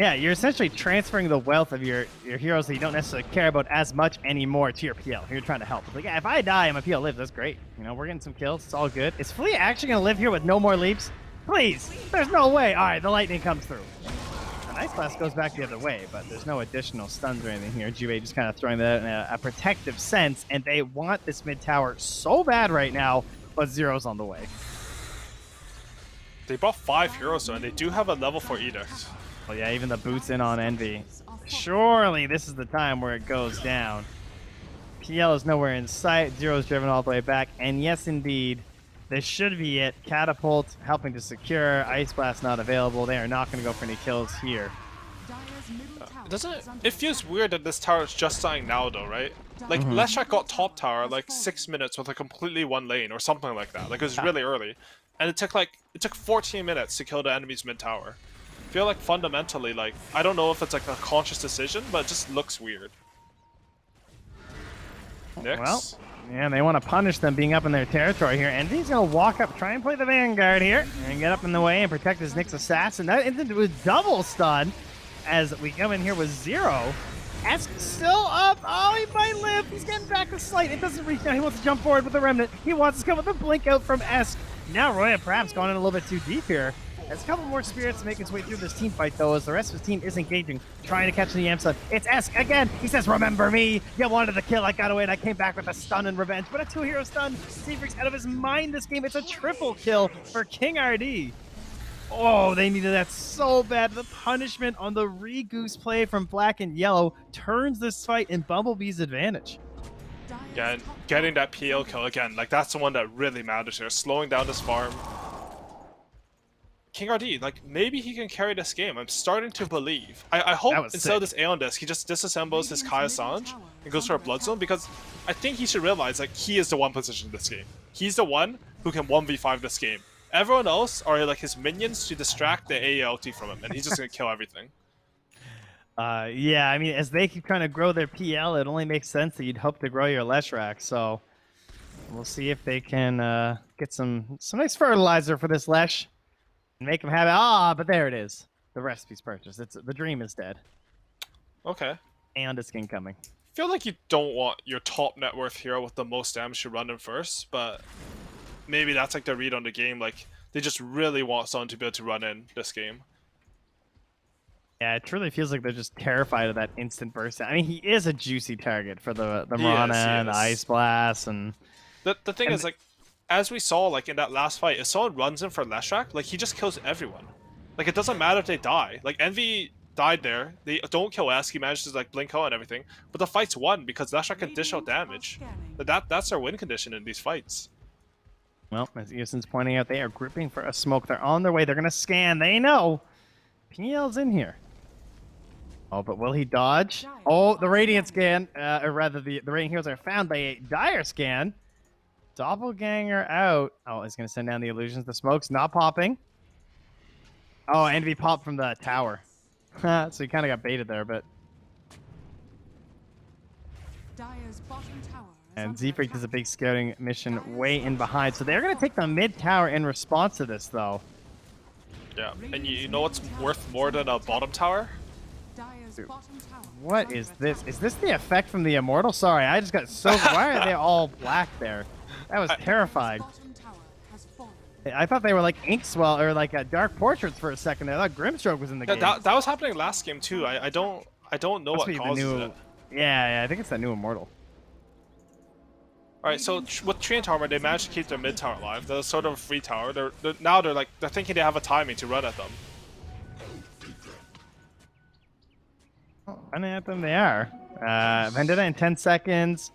[SPEAKER 1] Yeah, you're essentially transferring the wealth of your heroes that you don't necessarily care about as much anymore to your PL. You're trying to help. It's like, yeah, if I die and my PL lives, that's great. You know, we're getting some kills. It's all good. Is Flea actually going to live here with no more leaps? Please. There's no way. All right, the lightning comes through. The Ice Blast goes back the other way, but there's no additional stuns or anything here. Juve just kind of throwing that in a protective sense, and they want this mid tower so bad right now, but Zero's on the way.
[SPEAKER 2] They brought 5 heroes though, and they do have a level 4 Edict.
[SPEAKER 1] Well, yeah, even the boots in on Envy. Surely this is the time where it goes down. PL is nowhere in sight. Zero's driven all the way back. And yes, indeed, this should be it. Catapult helping to secure. Ice Blast not available. They are not going to go for any kills here.
[SPEAKER 2] It feels weird that this tower is just dying now though, right? Like, Leshrac got top tower like 6 minutes with a completely one lane or something like that. Like, it was really early. And it took 14 minutes to kill the enemy's mid tower. I feel like fundamentally, like, I don't know if it's like a conscious decision, but it just looks weird. Nyx.
[SPEAKER 1] Well, yeah, they want to punish them being up in their territory here. Envy's going to walk up, try and play the Vanguard here, and get up in the way and protect his Nyx assassin. That instant was double stun as we come in here with 0. Esk still up. Oh, he might live. He's getting back to Slight. It doesn't reach now. He wants to jump forward with the Remnant. He wants to come with a blink out from Esk. Now Roya perhaps gone in a little bit too deep here. Has a couple more spirits to make his way through this team fight, though, as the rest of his team is engaging, trying to catch the Yamsun. It's Esk again. He says, remember me. You wanted the kill. I got away, and I came back with a stun and revenge. But a 2-hero stun. Z-Freak's out of his mind this game. It's a triple kill for King RD. Oh, they needed that so bad. The punishment on the re-goose play from Black and Yellow turns this fight in Bumblebee's advantage.
[SPEAKER 2] Again, getting that PL kill again, like, that's the one that really matters here. Slowing down this farm. King RD, like, maybe he can carry this game. I'm starting to believe. I hope instead of this Aeon Disc, he just disassembles his Kaya Sanj and goes for a Blood Zone, because I think he should realize, like, he is the one positioned in this game. He's the one who can 1v5 this game. Everyone else are, like, his minions to distract the AE ulti from him, and he's just gonna kill everything.
[SPEAKER 1] Yeah, I mean, as they keep trying to grow their PL, it only makes sense that you'd hope to grow your Leshrac, so we'll see if they can get some nice fertilizer for this Lesh. Make him have it. Ah, but there it is. The recipe's purchased. The dream is dead.
[SPEAKER 2] Okay.
[SPEAKER 1] And it's incoming.
[SPEAKER 2] feel like you don't want your top net worth hero with the most damage to run in first, but maybe that's like the read on the game. Like they just really want someone to be able to run in this game.
[SPEAKER 1] Yeah, it truly feels like they're just terrified of that instant burst. I mean, he is a juicy target for the
[SPEAKER 2] He
[SPEAKER 1] Mirana
[SPEAKER 2] is, he
[SPEAKER 1] and the
[SPEAKER 2] is.
[SPEAKER 1] Ice Blast, and
[SPEAKER 2] The thing is, like, as we saw, like in that last fight, if someone runs in for Leshrac, like he just kills everyone. Like it doesn't matter if they die. Like Envy died there. They don't kill Esk. He managed to like blink out and everything, but the fight's won because Leshrac can dish out damage. That's their win condition in these fights.
[SPEAKER 1] well, as Eoson's pointing out, they are gripping for a smoke. They're on their way. They're gonna scan. They know PL's in here. Oh, but will he dodge? Oh, the Radiant scan, or rather, the Radiant heroes are found by a Dire scan. Doppelganger out. Oh, he's going to send down the illusions. The smoke's not popping. Oh, Envy popped from the tower. So he kind of got baited there, but...
[SPEAKER 4] Dire's bottom tower is
[SPEAKER 1] And
[SPEAKER 4] under
[SPEAKER 1] Z-Freak does a
[SPEAKER 4] attack.
[SPEAKER 1] big scouting mission way in behind. So they're going to take the mid tower in response to this, though.
[SPEAKER 2] Yeah, and you know what's worth more than a bottom tower?
[SPEAKER 4] Dire's bottom tower
[SPEAKER 1] What
[SPEAKER 4] under
[SPEAKER 1] is
[SPEAKER 4] attack.
[SPEAKER 1] this? Is this the effect from the Immortal? Sorry, I just got so... Why are they all black there? That was terrifying.
[SPEAKER 4] Bottom tower has fallen.
[SPEAKER 1] I thought they were like Inkswell or like Dark Portraits for a second there. I thought Grimstroke was in the
[SPEAKER 2] Yeah,
[SPEAKER 1] game.
[SPEAKER 2] that was happening last game too. I don't know
[SPEAKER 1] Must
[SPEAKER 2] what
[SPEAKER 1] be the
[SPEAKER 2] causes
[SPEAKER 1] new...
[SPEAKER 2] it.
[SPEAKER 1] Yeah, I think it's that new Immortal.
[SPEAKER 2] All right, so with Tree and Tower, they managed to keep their mid tower alive. They're sort of a free tower. They're thinking they have a timing to run at them.
[SPEAKER 1] Running at them, they are. Vendetta in 10 seconds.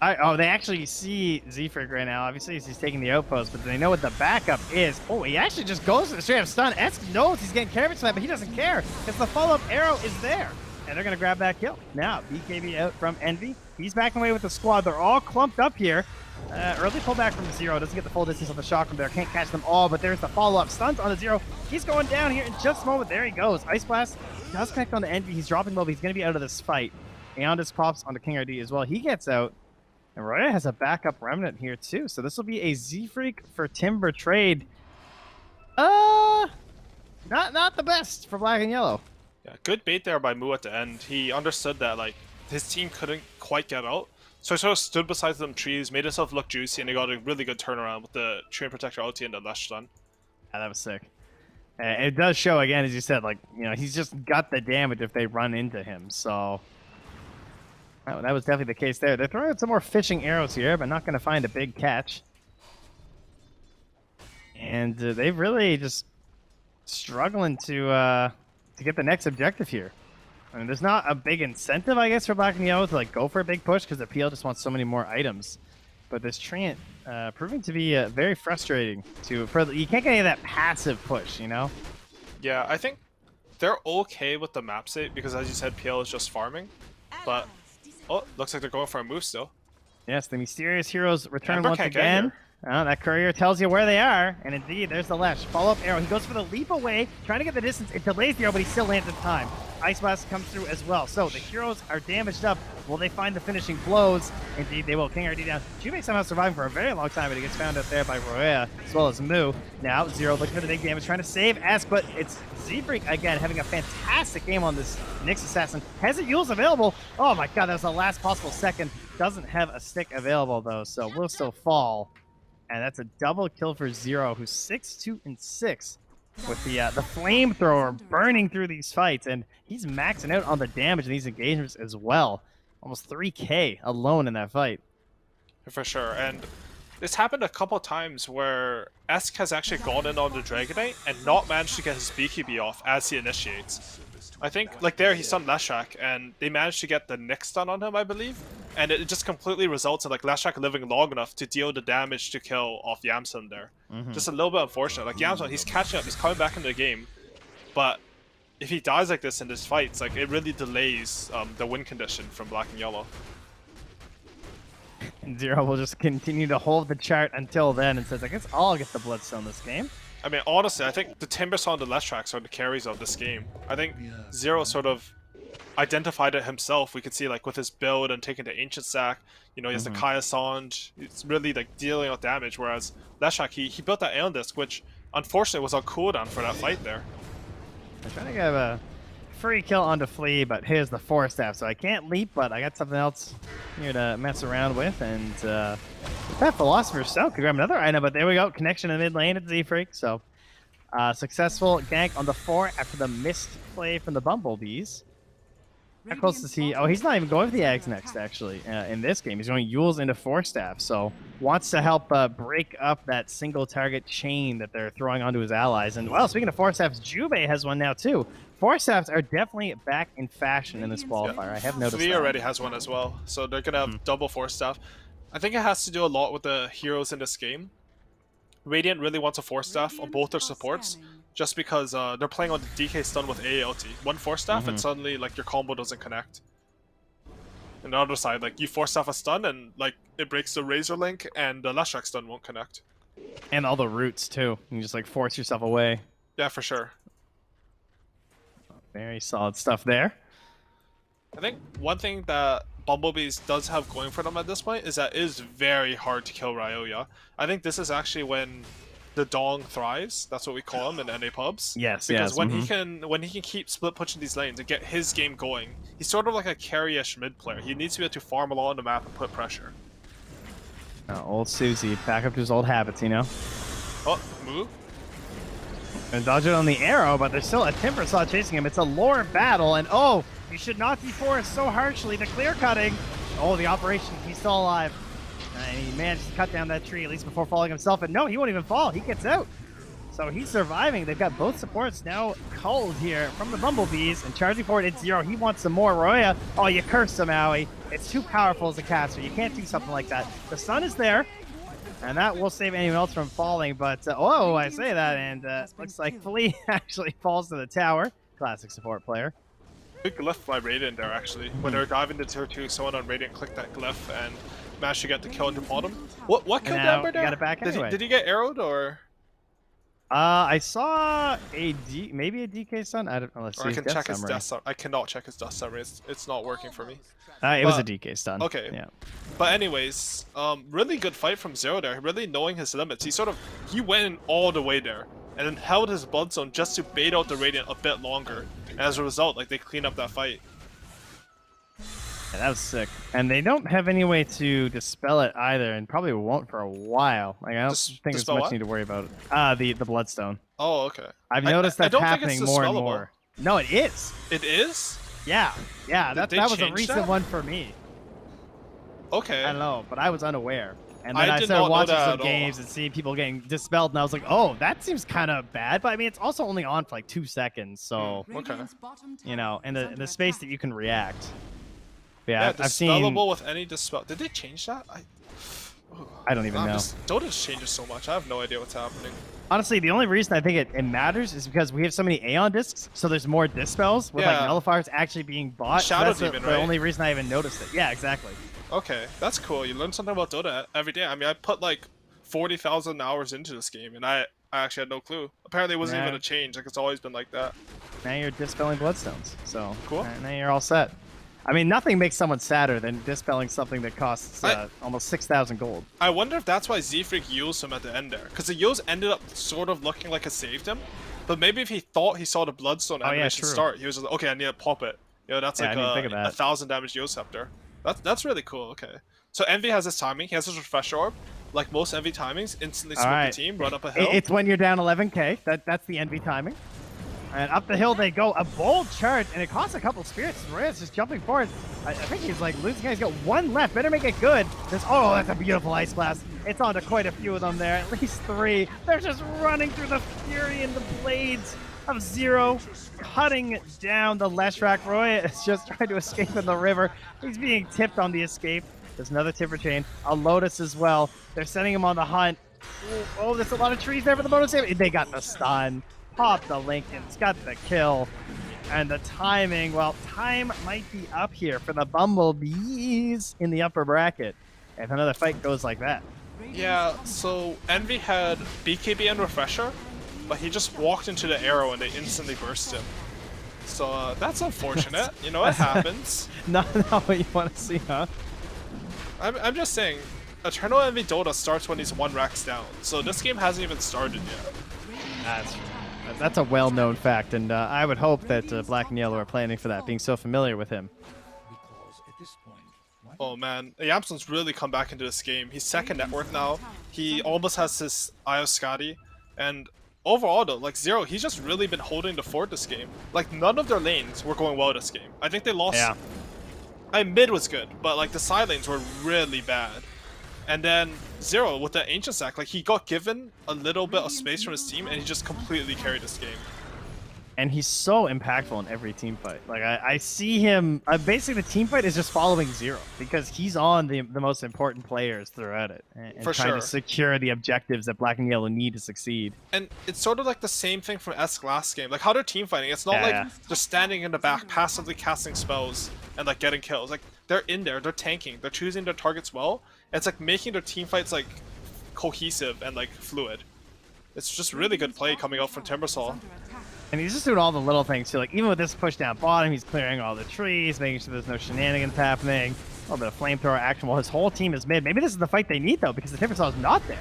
[SPEAKER 1] They actually see Z-Freak right now. Obviously, he's taking the outpost, but they know what the backup is. Oh, he actually just goes to the straight up stun. Esk knows he's getting carried for that, but he doesn't care because the follow-up arrow is there. And they're going to grab that kill. Now, BKB out from Envy. He's backing away with the squad. They're all clumped up here. Early pullback from Zero. Doesn't get the full distance of the shock from there. Can't catch them all, but there's the follow-up. Stuns on the Zero. He's going down here in just a moment. There he goes. Ice Blast does connect on the Envy. He's dropping low, but he's going to be out of this fight. Aeondis pops onto King RD as well. He gets out. And Roya has a backup remnant here too. So this will be a Z-Freak for Timber trade. Not the best for Black and Yellow.
[SPEAKER 2] Yeah, good bait there by Mu at the end. He understood that like his team couldn't quite get out, so he sort of stood beside them trees, made himself look juicy, and he got a really good turnaround with the Tree and Protector ulti and the Lesh stun.
[SPEAKER 1] Yeah, that was sick. It does show again, as you said, like, you know, he's just got the damage if they run into him. So that was definitely the case there. They're throwing out some more fishing arrows here, but not going to find a big catch. And they've really just struggling to get the next objective here. I mean, there's not a big incentive, I guess, for Black and Yellow to like go for a big push because the PL just wants so many more items. But this Treant proving to be very frustrating. You can't get any of that passive push, you know?
[SPEAKER 2] Yeah, I think they're okay with the map state because, as you said, PL is just farming. But oh, looks like they're going for a move still.
[SPEAKER 1] Yes, the mysterious heroes return
[SPEAKER 2] Ember
[SPEAKER 1] once
[SPEAKER 2] can't get
[SPEAKER 1] again.
[SPEAKER 2] here.
[SPEAKER 1] That courier tells you where they are, and indeed, there's the Lesh. Follow-up arrow. He goes for the leap away, trying to get the distance. It delays the arrow, but he still lands in time. Ice Blast comes through as well. So the heroes are damaged up. Will they find the finishing blows? Indeed, they will. King RD down. Jubei somehow surviving for a very long time, but he gets found out there by Roya, as well as Mu. Now, Zero looking for the big damage, trying to save Esk, but it's Z-Freak again, having a fantastic game on this Nyx Assassin. Has it Yules available? Oh my god, that was the last possible second. Doesn't have a stick available, though, so will still fall. And that's a double kill for Zero, who's 6-2-6 with the flamethrower burning through these fights, and he's maxing out on the damage in these engagements as well. Almost 3k alone in that fight.
[SPEAKER 2] For sure, and this happened a couple times where Esk has actually gone in on the Dragonite and not managed to get his BKB off as he initiates. I think, like there, he stunned Leshrac, and they managed to get the Nyx stun on him, I believe. And it just completely results in like Leshrac living long enough to deal the damage to kill off Yamsun there. Just a little bit unfortunate. Like Yamsun, he's catching up, he's coming back into the game, but if he dies like this in this fight, it's like it really delays the win condition from Black and Yellow.
[SPEAKER 1] And Zero will just continue to hold the chart until then and says, I guess I'll get the Bloodstone this game.
[SPEAKER 2] I mean, honestly, I think the Timbersaw and the Leshrac are the carries of this game. I think Zero sort of identified it himself. We could see like with his build and taking the Ancient Sack, you know, he has the Kaya Sand. It's really like dealing out damage, whereas Leshrac, he built that Aeon Disc, which unfortunately was on cooldown for that fight there.
[SPEAKER 1] They're trying to have a free kill onto Flea, but here's the 4-staff, so I can't leap, but I got something else here to mess around with, and with that Philosopher's Stone could grab another item, but there we go, connection in the mid lane at Z-Freak, so successful gank on the 4 after the missed play from the Bumblebees. How close is he? Oh, he's not even going for the Ags next, actually, in this game. He's going Yules into 4-staff, so wants to help break up that single target chain that they're throwing onto his allies. And, well, speaking of 4-staffs, Jubei has one now, too. 4-staffs are definitely back in fashion in this qualifier. I have noticed
[SPEAKER 2] Flea
[SPEAKER 1] that.
[SPEAKER 2] already has one as well, so they're going to have double 4-staff. I think it has to do a lot with the heroes in this game. Radiant really wants a 4-staff on both their supports, just because they're playing on the DK stun with AALT. One 4-staff and suddenly like your combo doesn't connect. And the other side, like you 4-staff a stun and like it breaks the Razor Link and the Leshrac stun won't connect.
[SPEAKER 1] And all the roots, too. You can just, like, force yourself away.
[SPEAKER 2] Yeah, for sure.
[SPEAKER 1] Very solid stuff there.
[SPEAKER 2] I think one thing that Bumblebees does have going for them at this point is that it is very hard to kill Ryoya. I think this is actually when the Dong thrives. That's what we call him in NA pubs.
[SPEAKER 1] Yes,
[SPEAKER 2] because
[SPEAKER 1] yes.
[SPEAKER 2] when he can keep split pushing these lanes and get his game going, he's sort of like a carry-ish mid player. He needs to be able to farm along the map and put pressure.
[SPEAKER 1] Old Susie, back up to his old habits, you know.
[SPEAKER 2] Oh, move.
[SPEAKER 1] And dodge it on the arrow, but there's still a Timber Saw chasing him. It's a lore battle, and oh, you should not deforest so harshly. The clear cutting. Oh, the operation. He's still alive. And he managed to cut down that tree, at least before falling himself. And no, he won't even fall. He gets out. So he's surviving. They've got both supports now culled here from the Bumblebees. And charging forward, it's Zero. He wants some more. Roya, oh, you cursed him, Owie. It's too powerful as a caster. You can't do something like that. The sun is there. And that will save anyone else from falling. But, oh, I say that. And looks like Flea actually falls to the tower. Classic support player.
[SPEAKER 2] Big glyph by Radiant there, actually. When they're diving to tier 2, someone on Radiant clicked that glyph and managed to get the kill into bottom. What killed Ember there?
[SPEAKER 1] Got it back anyway.
[SPEAKER 2] Did he get arrowed or?
[SPEAKER 1] I saw maybe a DK stun. I don't know. Let's see.
[SPEAKER 2] Or I can check his
[SPEAKER 1] summary.
[SPEAKER 2] death summary. I cannot check his death summary. It's not working for me.
[SPEAKER 1] It was a DK stun.
[SPEAKER 2] Okay.
[SPEAKER 1] Yeah.
[SPEAKER 2] But anyways, really good fight from Zero there. Really knowing his limits. He went in all the way there and then held his bloodstone just to bait out the Radiant a bit longer. And as a result, like they clean up that fight.
[SPEAKER 1] Yeah, that was sick. And they don't have any way to dispel it either, and probably won't for a while. Like I don't think there's much need to worry about it. The bloodstone.
[SPEAKER 2] Oh, okay.
[SPEAKER 1] I've noticed that's happening more and
[SPEAKER 2] dispellable.
[SPEAKER 1] more. No, it is.
[SPEAKER 2] It is?
[SPEAKER 1] Yeah. That was a
[SPEAKER 2] change
[SPEAKER 1] recent
[SPEAKER 2] that?
[SPEAKER 1] one for me.
[SPEAKER 2] Okay.
[SPEAKER 1] I don't know, but I was unaware. And then
[SPEAKER 2] I
[SPEAKER 1] I
[SPEAKER 2] did
[SPEAKER 1] started
[SPEAKER 2] not know
[SPEAKER 1] watching
[SPEAKER 2] that
[SPEAKER 1] some
[SPEAKER 2] at
[SPEAKER 1] games and seeing people getting dispelled, and I was like, oh, that seems kind of bad. But I mean, it's also only on for like 2 seconds, so
[SPEAKER 2] Okay.
[SPEAKER 1] you know, in the space that you can react.
[SPEAKER 2] Yeah,
[SPEAKER 1] I've seen.
[SPEAKER 2] dispellable with any dispel. Did they change that?
[SPEAKER 1] I don't even know.
[SPEAKER 2] Dota just changes so much. I have no idea what's happening.
[SPEAKER 1] Honestly, the only reason I think it matters is because we have so many Aeon discs, so there's more dispels with like nullifiers actually being bought.
[SPEAKER 2] Shadow
[SPEAKER 1] So that's
[SPEAKER 2] Demon,
[SPEAKER 1] the
[SPEAKER 2] right?
[SPEAKER 1] only reason I even noticed it. Yeah, exactly.
[SPEAKER 2] Okay, that's cool. You learn something about Dota every day. I mean, I put like 40,000 hours into this game, and I actually had no clue. Apparently, it wasn't even a change. Like, it's always been like that.
[SPEAKER 1] Now you're dispelling bloodstones, so
[SPEAKER 2] Cool.
[SPEAKER 1] Now you're all set. I mean, nothing makes someone sadder than dispelling something that costs almost 6,000 gold.
[SPEAKER 2] I wonder if that's why Z-Freak used him at the end there. Because the use ended up sort of looking like it saved him. But maybe if he thought he saw the Bloodstone animation start, he was like, okay, I need to pop it. You know, that's like a 1,000 damage Yo Scepter. That's really cool, okay. So Envy has his timing. He has his Refresher Orb. Like most Envy timings, instantly split the team, run up a hill.
[SPEAKER 1] It's when you're down 11k. That's the Envy timing. And up the hill they go. A bold charge, and it costs a couple spirits. Reyes just jumping forward. I think he's like losing. He's got one left. Better make it good. Oh, that's a beautiful Ice Blast. It's onto quite a few of them there. At least 3. They're just running through the fury and the blades of Zero, cutting down the Leshrac. Roy is just trying to escape in the river. He's being tipped on the escape. There's another Timber Chain. A Lotus as well. They're sending him on the hunt. Oh, there's a lot of trees there for the bonus save. They got the stun. Pop the Linken's got the kill. And the timing, well, time might be up here for the Bumblebees in the upper bracket if another fight goes like that.
[SPEAKER 2] Yeah, so Envy had BKB and Refresher, but he just walked into the arrow and they instantly burst him. So that's unfortunate. You know, it happens.
[SPEAKER 1] Not what you want to see, huh?
[SPEAKER 2] I'm just saying, Eternal Envy Dota starts when he's 1 racks down, so this game hasn't even started yet.
[SPEAKER 1] That's that's a well-known fact, and I would hope that Black and Yellow are planning for that, being so familiar with him.
[SPEAKER 2] Oh man, Yamson's really come back into this game. He's second network now. He almost has his Io Scotty, and overall though, like Zero, he's just really been holding the fort this game. Like none of their lanes were going well this game. I think they lost.
[SPEAKER 1] Yeah.
[SPEAKER 2] Mid was good, but like the side lanes were really bad. And then Zero with the Ancient Sack, like he got given a little bit of space from his team, and he just completely carried this game.
[SPEAKER 1] And he's so impactful in every team fight. Like I see him. Basically, the team fight is just following Zero because he's on the most important players throughout it, and
[SPEAKER 2] For
[SPEAKER 1] trying
[SPEAKER 2] sure.
[SPEAKER 1] to secure the objectives that Black and Yellow need to succeed.
[SPEAKER 2] And it's sort of like the same thing from Esk last game. Like how they're team fighting. It's not
[SPEAKER 1] Yeah,
[SPEAKER 2] like
[SPEAKER 1] yeah.
[SPEAKER 2] they're standing in the back, passively casting spells and like getting kills. Like they're in there, they're tanking, they're choosing their targets well. And it's like making their team fights like cohesive and like fluid. It's just really good play coming out from Timbersaw.
[SPEAKER 1] And he's just doing all the little things too. Like even with this push down bottom, he's clearing all the trees, making sure there's no shenanigans happening. A little bit of flamethrower action while his whole team is mid. Maybe this is the fight they need though, because the Timbersaw is not there.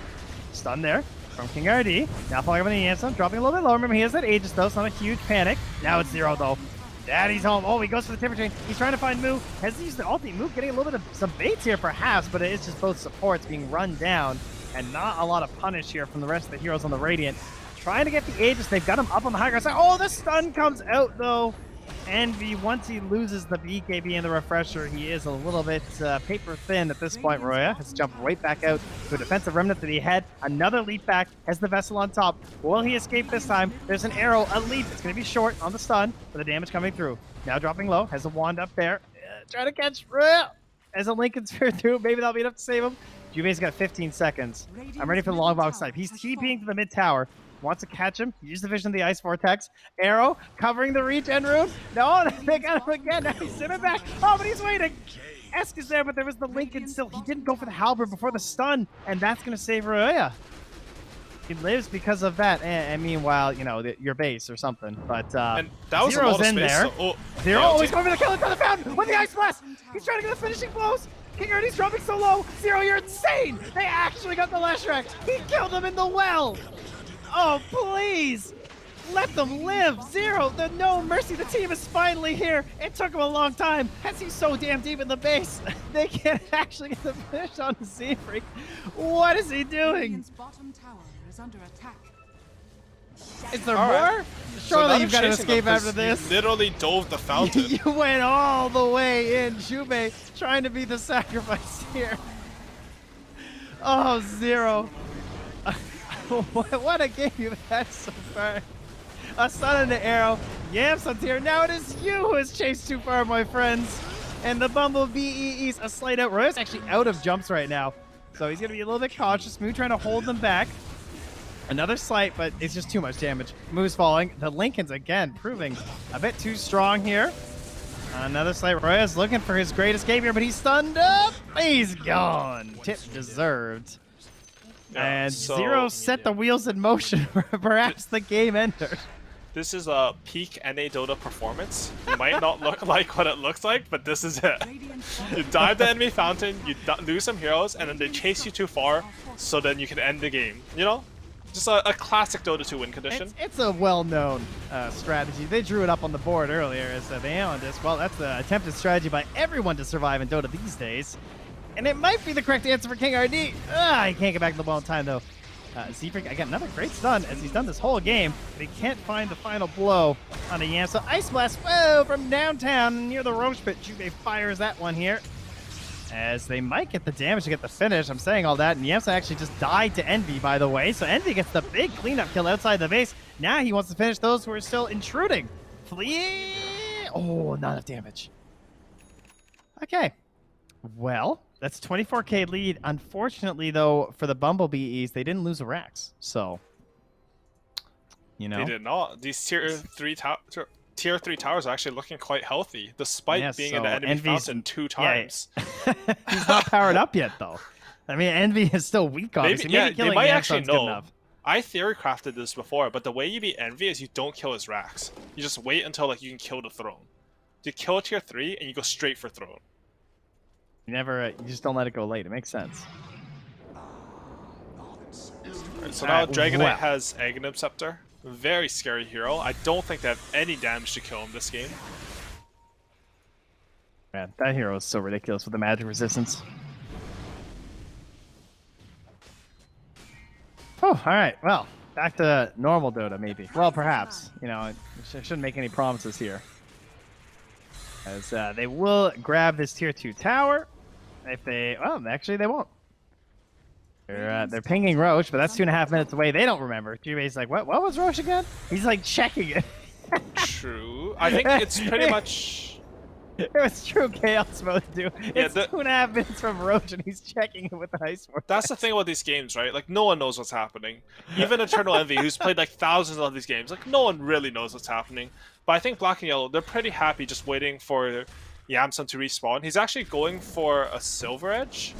[SPEAKER 1] Stun there from King RD. Now falling over the Ansem, dropping a little bit lower. Remember, he has that Aegis though, so not a huge panic. Now it's Zero though. Daddy's home. Oh, he goes for the Timber Chain. He's trying to find Moo. Has he used the ulti? Moo getting a little bit of some baits here perhaps, but it is just both supports being run down and not a lot of punish here from the rest of the heroes on the Radiant. Trying to get the Aegis. They've got him up on the high ground side. Oh, the stun comes out though. Envy, once he loses the BKB and the refresher, he is a little bit paper thin at this point. Roya has jumped right back out to a defensive remnant that he had. Another leap back, has the vessel on top. Will he escape this time? There's an arrow, a leap. It's going to be short on the stun, but the damage coming through. Now dropping low, has a wand up there. Trying to catch Roya as a Lincoln Sphere through. Maybe that'll be enough to save him. Juve's got 15 seconds. I'm ready for the long box snipe. He's TPing to the mid tower. Wants to catch him. Use the vision of the Ice Vortex. Arrow covering the regen rune. No, they got him again. Now he's sitting back. Oh, but he's waiting. Esk is there, but there was the Lincoln still. He didn't go for the halberd before the stun, and that's going to save Roya. He lives because of that. And meanwhile, you know, your base or something. But
[SPEAKER 2] And that was
[SPEAKER 1] Zero's
[SPEAKER 2] a lot of
[SPEAKER 1] in
[SPEAKER 2] space.
[SPEAKER 1] there.
[SPEAKER 2] So, oh,
[SPEAKER 1] Zero,
[SPEAKER 2] yeah,
[SPEAKER 1] oh, he's going for the kill into the fountain with the Ice Blast. He's trying to get the finishing blows. King Ernie's dropping so low. Zero, you're insane. They actually got the Leshrac. He killed him in the well. Oh, please! Let them live! Zero, the no mercy, the team is finally here! It took him a long time! As he's so damn deep in the base, they can't actually get the finish on the Z-Freak. What is he doing?
[SPEAKER 4] Radiant's bottom tower is under attack.
[SPEAKER 1] Is there
[SPEAKER 2] All
[SPEAKER 1] more?
[SPEAKER 2] right.
[SPEAKER 1] Surely
[SPEAKER 2] now
[SPEAKER 1] you've
[SPEAKER 2] they're
[SPEAKER 1] got to
[SPEAKER 2] chasing
[SPEAKER 1] escape
[SPEAKER 2] them 'cause
[SPEAKER 1] after this.
[SPEAKER 2] You literally dove the fountain.
[SPEAKER 1] You went all the way in, Jube, trying to be the sacrifice here. Oh, Zero. What a game you've had so far. A stun and an arrow. Yamson's here. Now it is you who has chased too far, my friends. And the Bumble bEE's a slight out. Roya's actually out of jumps right now. So he's going to be a little bit cautious. Moo trying to hold them back. Another slight, but it's just too much damage. Moo's falling. The Lincoln's again proving a bit too strong here. Another slight. Roya's looking for his great escape here, but he's stunned up. He's gone. Tip deserved.
[SPEAKER 2] Yeah,
[SPEAKER 1] And
[SPEAKER 2] so
[SPEAKER 1] Zero set the wheels in motion for perhaps the game ender.
[SPEAKER 2] This is a peak NA Dota performance. It might not look like what it looks like, but this is it. You dive the enemy fountain, you lose some heroes, and then they chase you too far, so then you can end the game. You know? Just a classic Dota 2 win condition.
[SPEAKER 1] It's a well-known strategy. They drew it up on the board earlier as the analyst. Well, that's the attempted strategy by everyone to survive in Dota these days. And it might be the correct answer for King RD. He can't get back to the ball in time, though. Z-Freak, again, another great stun as he's done this whole game, but he can't find the final blow on a Yam. So Ice Blast, whoa, from downtown near the Roche Pit. Juve fires that one here. As they might get the damage to get the finish. I'm saying all that, and Yamsa actually just died to Envy, by the way. So Envy gets the big cleanup kill outside the base. Now he wants to finish those who are still intruding. Flee! Oh, not enough damage. Okay. Well, that's 24k lead. Unfortunately, though, for the Bumble bEEs, they didn't lose a Rax. So, you know.
[SPEAKER 2] They did not. These tier 3 towers are actually looking quite healthy, despite being in the enemy fountain 2 times.
[SPEAKER 1] Yeah. He's not powered up yet, though. I mean, Envy is still weak, obviously.
[SPEAKER 2] Maybe they might actually know.
[SPEAKER 1] Enough.
[SPEAKER 2] I theory crafted this before, but the way you beat Envy is you don't kill his Rax. You just wait until like you can kill the throne. You kill tier 3 and you go straight for throne.
[SPEAKER 1] You never, you just don't let it go late. It makes sense.
[SPEAKER 2] Right, so now Dragonite has Aghanim Scepter. Very scary hero. I don't think they have any damage to kill him this game.
[SPEAKER 1] Man, that hero is so ridiculous with the magic resistance. Oh, all right. Well, back to normal Dota, maybe. Well, perhaps. You know, I shouldn't make any promises here. As they will grab this tier 2 tower. If they... Well, actually, they won't. They're pinging Roche, but that's 2.5 minutes away. They don't remember. Jube's like, what was Roche again? He's like checking it.
[SPEAKER 2] True. I think it's pretty much...
[SPEAKER 1] It was true chaos mode too. It's
[SPEAKER 2] the,
[SPEAKER 1] 2.5 minutes from Roche and he's checking it with the ice force.
[SPEAKER 2] That's the thing about these games, right? Like, no one knows what's happening. Even Eternal Envy, who's played like thousands of these games, like, no one really knows what's happening. But I think Black and Yellow, they're pretty happy just waiting for Yamsun to respawn. He's actually going for a Silver Edge.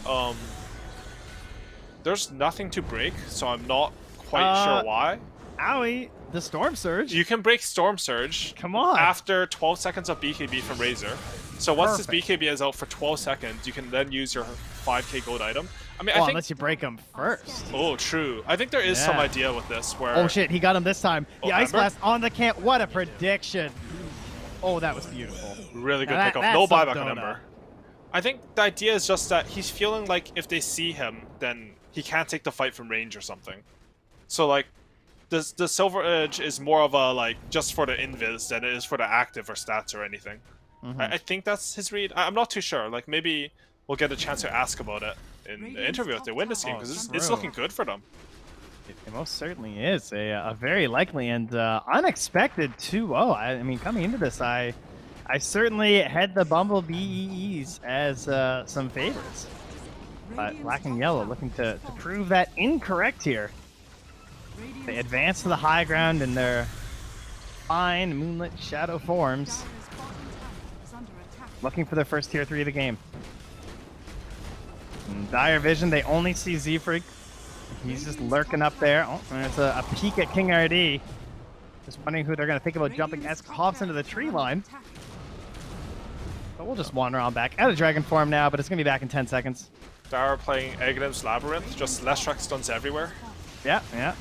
[SPEAKER 2] There's nothing to break, so I'm not quite sure why.
[SPEAKER 1] Owie, the Storm Surge.
[SPEAKER 2] You can break Storm Surge.
[SPEAKER 1] Come on.
[SPEAKER 2] After 12 seconds of BKB from Razor. So once
[SPEAKER 1] Perfect.
[SPEAKER 2] this BKB is out for 12 seconds, you can then use your 5k gold item. I mean,
[SPEAKER 1] Well,
[SPEAKER 2] I think...
[SPEAKER 1] unless you break them first.
[SPEAKER 2] Oh, true. I think there is some
[SPEAKER 1] Yeah.
[SPEAKER 2] idea with this where...
[SPEAKER 1] Oh shit, he got him this time. The Ice
[SPEAKER 2] Ember?
[SPEAKER 1] Blast on the camp. What a prediction. Oh, that was beautiful.
[SPEAKER 2] Really good
[SPEAKER 1] Now
[SPEAKER 2] pickup.
[SPEAKER 1] that's
[SPEAKER 2] No
[SPEAKER 1] some
[SPEAKER 2] buyback on
[SPEAKER 1] Dota.
[SPEAKER 2] Ember. I think the idea is just that he's feeling like if they see him, then he can't take the fight from range or something. So, like, the Silver Edge is more of a, like, just for the invis than it is for the active or stats or anything. I think that's his read. I'm not too sure. Like, maybe we'll get a chance to ask about it in the interview if they win this game, because it's
[SPEAKER 1] true.
[SPEAKER 2] looking good for them.
[SPEAKER 1] It most certainly is a very likely and unexpected 2-0. I mean, coming into this, I certainly had the Bumble bEEs as some favorites. But Black and Yellow looking to prove that incorrect here. They advance to the high ground in their fine moonlit shadow forms, looking for their first tier 3 of the game. In dire vision, they only see Z-Freak. He's just lurking up there. Oh, there's a peek at King RD. Just wondering who they're going to think about jumping as hops into the tree line. But we'll just wander on back. Out of dragon form now, but it's going to be back in 10 seconds.
[SPEAKER 2] Dara playing Aghanim's Labyrinth, just Leshrac stuns everywhere.
[SPEAKER 1] Yeah, yeah.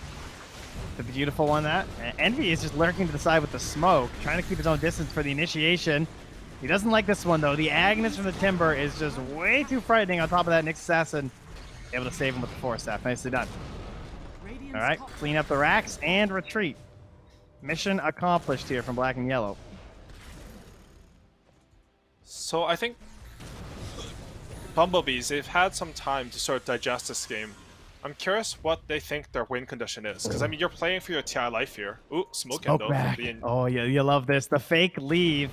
[SPEAKER 1] The beautiful one, that. Envy is just lurking to the side with the smoke, trying to keep his own distance for the initiation. He doesn't like this one, though. The Agnes from the Timber is just way too frightening on top of that Nyx Assassin. Able to save him with the Force Staff. Nicely done. All right, clean up the racks and retreat. Mission accomplished here from Black and Yellow.
[SPEAKER 2] So I think Bumblebees, they've had some time to sort of digest this game. I'm curious what they think their win condition is, because I mean, you're playing for your TI life here. Ooh, smoke in though.
[SPEAKER 1] Back. Oh, yeah, you love this. The fake leave.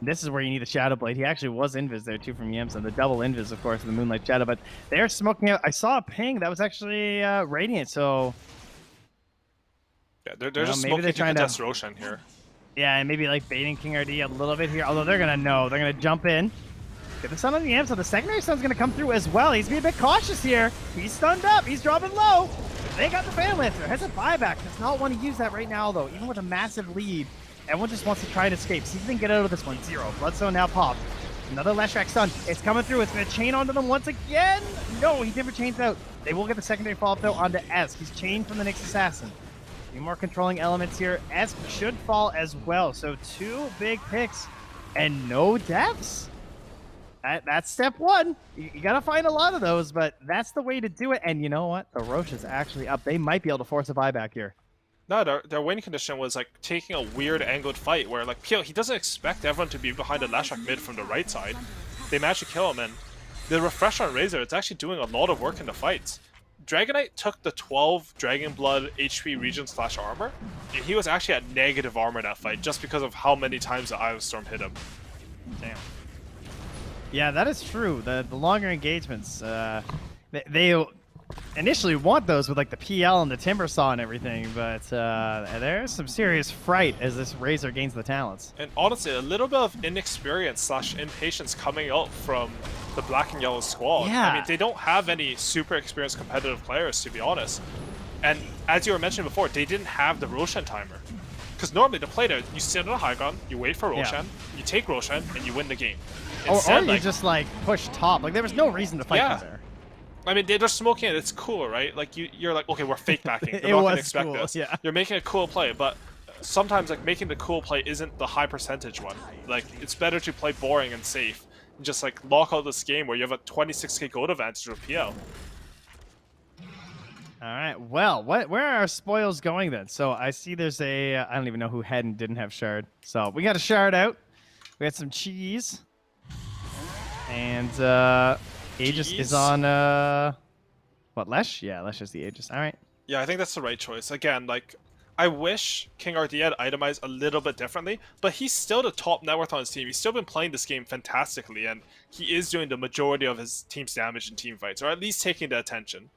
[SPEAKER 1] This is where you need the Shadow Blade. He actually was invis there too from Yamsun. The double invis, of course, in the Moonlight Shadow. But they're smoking out. I saw a ping that was actually Radiant. So
[SPEAKER 2] yeah, they're just
[SPEAKER 1] maybe
[SPEAKER 2] smoking
[SPEAKER 1] they're
[SPEAKER 2] to
[SPEAKER 1] trying
[SPEAKER 2] contest Roshan here.
[SPEAKER 1] yeah, and maybe like baiting King RD a little bit here. Although they're gonna know, they're gonna jump in. Get the stun on the Yam, so the secondary stun's gonna come through as well. He's being a bit cautious here. He's stunned up. He's dropping low. They got the Fan Lifter. Has a buyback. Does not want to use that right now though. Even with a massive lead, everyone just wants to try to escape. See if they can get out of this one. 0. Bloodstone now popped. Another Leshrac stun. It's coming through. It's going to chain onto them once again. No, he never chains out. They will get the secondary follow-up, though, onto Esk. He's chained from the Nyx Assassin. A few more controlling elements here. Esk should fall as well. So 2 big picks and no deaths. That's step 1. You got to find a lot of those, but that's the way to do it. And you know what? The Roche is actually up. They might be able to force a buyback here.
[SPEAKER 2] No, their win condition was like taking a weird angled fight where like he doesn't expect everyone to be behind the Leshrac mid from the right side. They managed to kill him, and the refresh on Razor, it's actually doing a lot of work in the fights. Dragonite took the 12 Dragon Blood HP regen / armor, and he was actually at negative armor in that fight just because of how many times the Eye of Storm hit him.
[SPEAKER 1] Damn. Yeah, that is true. The longer engagements, they initially want those with like the PL and the Timber Saw and everything, but there's some serious fright as this Razor gains the talents.
[SPEAKER 2] And honestly, a little bit of inexperience / impatience coming out from the Black and Yellow squad.
[SPEAKER 1] Yeah.
[SPEAKER 2] I mean, they don't have any super experienced competitive players, to be honest. And as you were mentioning before, they didn't have the Roshan timer. Because normally to play there, you sit on a high ground, you wait for Roshan, you take Roshan, and you win the game.
[SPEAKER 1] Or
[SPEAKER 2] Instead,
[SPEAKER 1] you just like push top. Like there was no reason to fight them there.
[SPEAKER 2] I mean, they're smoking it. It's cool, right? Like you're like, okay, we're fake backing. They're
[SPEAKER 1] It
[SPEAKER 2] not gonna
[SPEAKER 1] was
[SPEAKER 2] expect
[SPEAKER 1] cool,
[SPEAKER 2] this.
[SPEAKER 1] yeah.
[SPEAKER 2] You're making a cool play, but sometimes like making the cool play isn't the high percentage one. Like it's better to play boring and safe, and just like lock out this game where you have a 26k gold advantage with PL.
[SPEAKER 1] All right. Well, where are our spoils going then? So I see there's a I don't even know who had and didn't have shard. So we got a shard out. We got some cheese. And Aegis
[SPEAKER 2] Cheese?
[SPEAKER 1] is on what, Lesh? Yeah, Lesh is the Aegis. All right.
[SPEAKER 2] Yeah, I think that's the right choice. Again, like I wish King RD had itemized a little bit differently, but he's still the top net worth on his team. He's still been playing this game fantastically, and he is doing the majority of his team's damage in team fights, or at least taking the attention.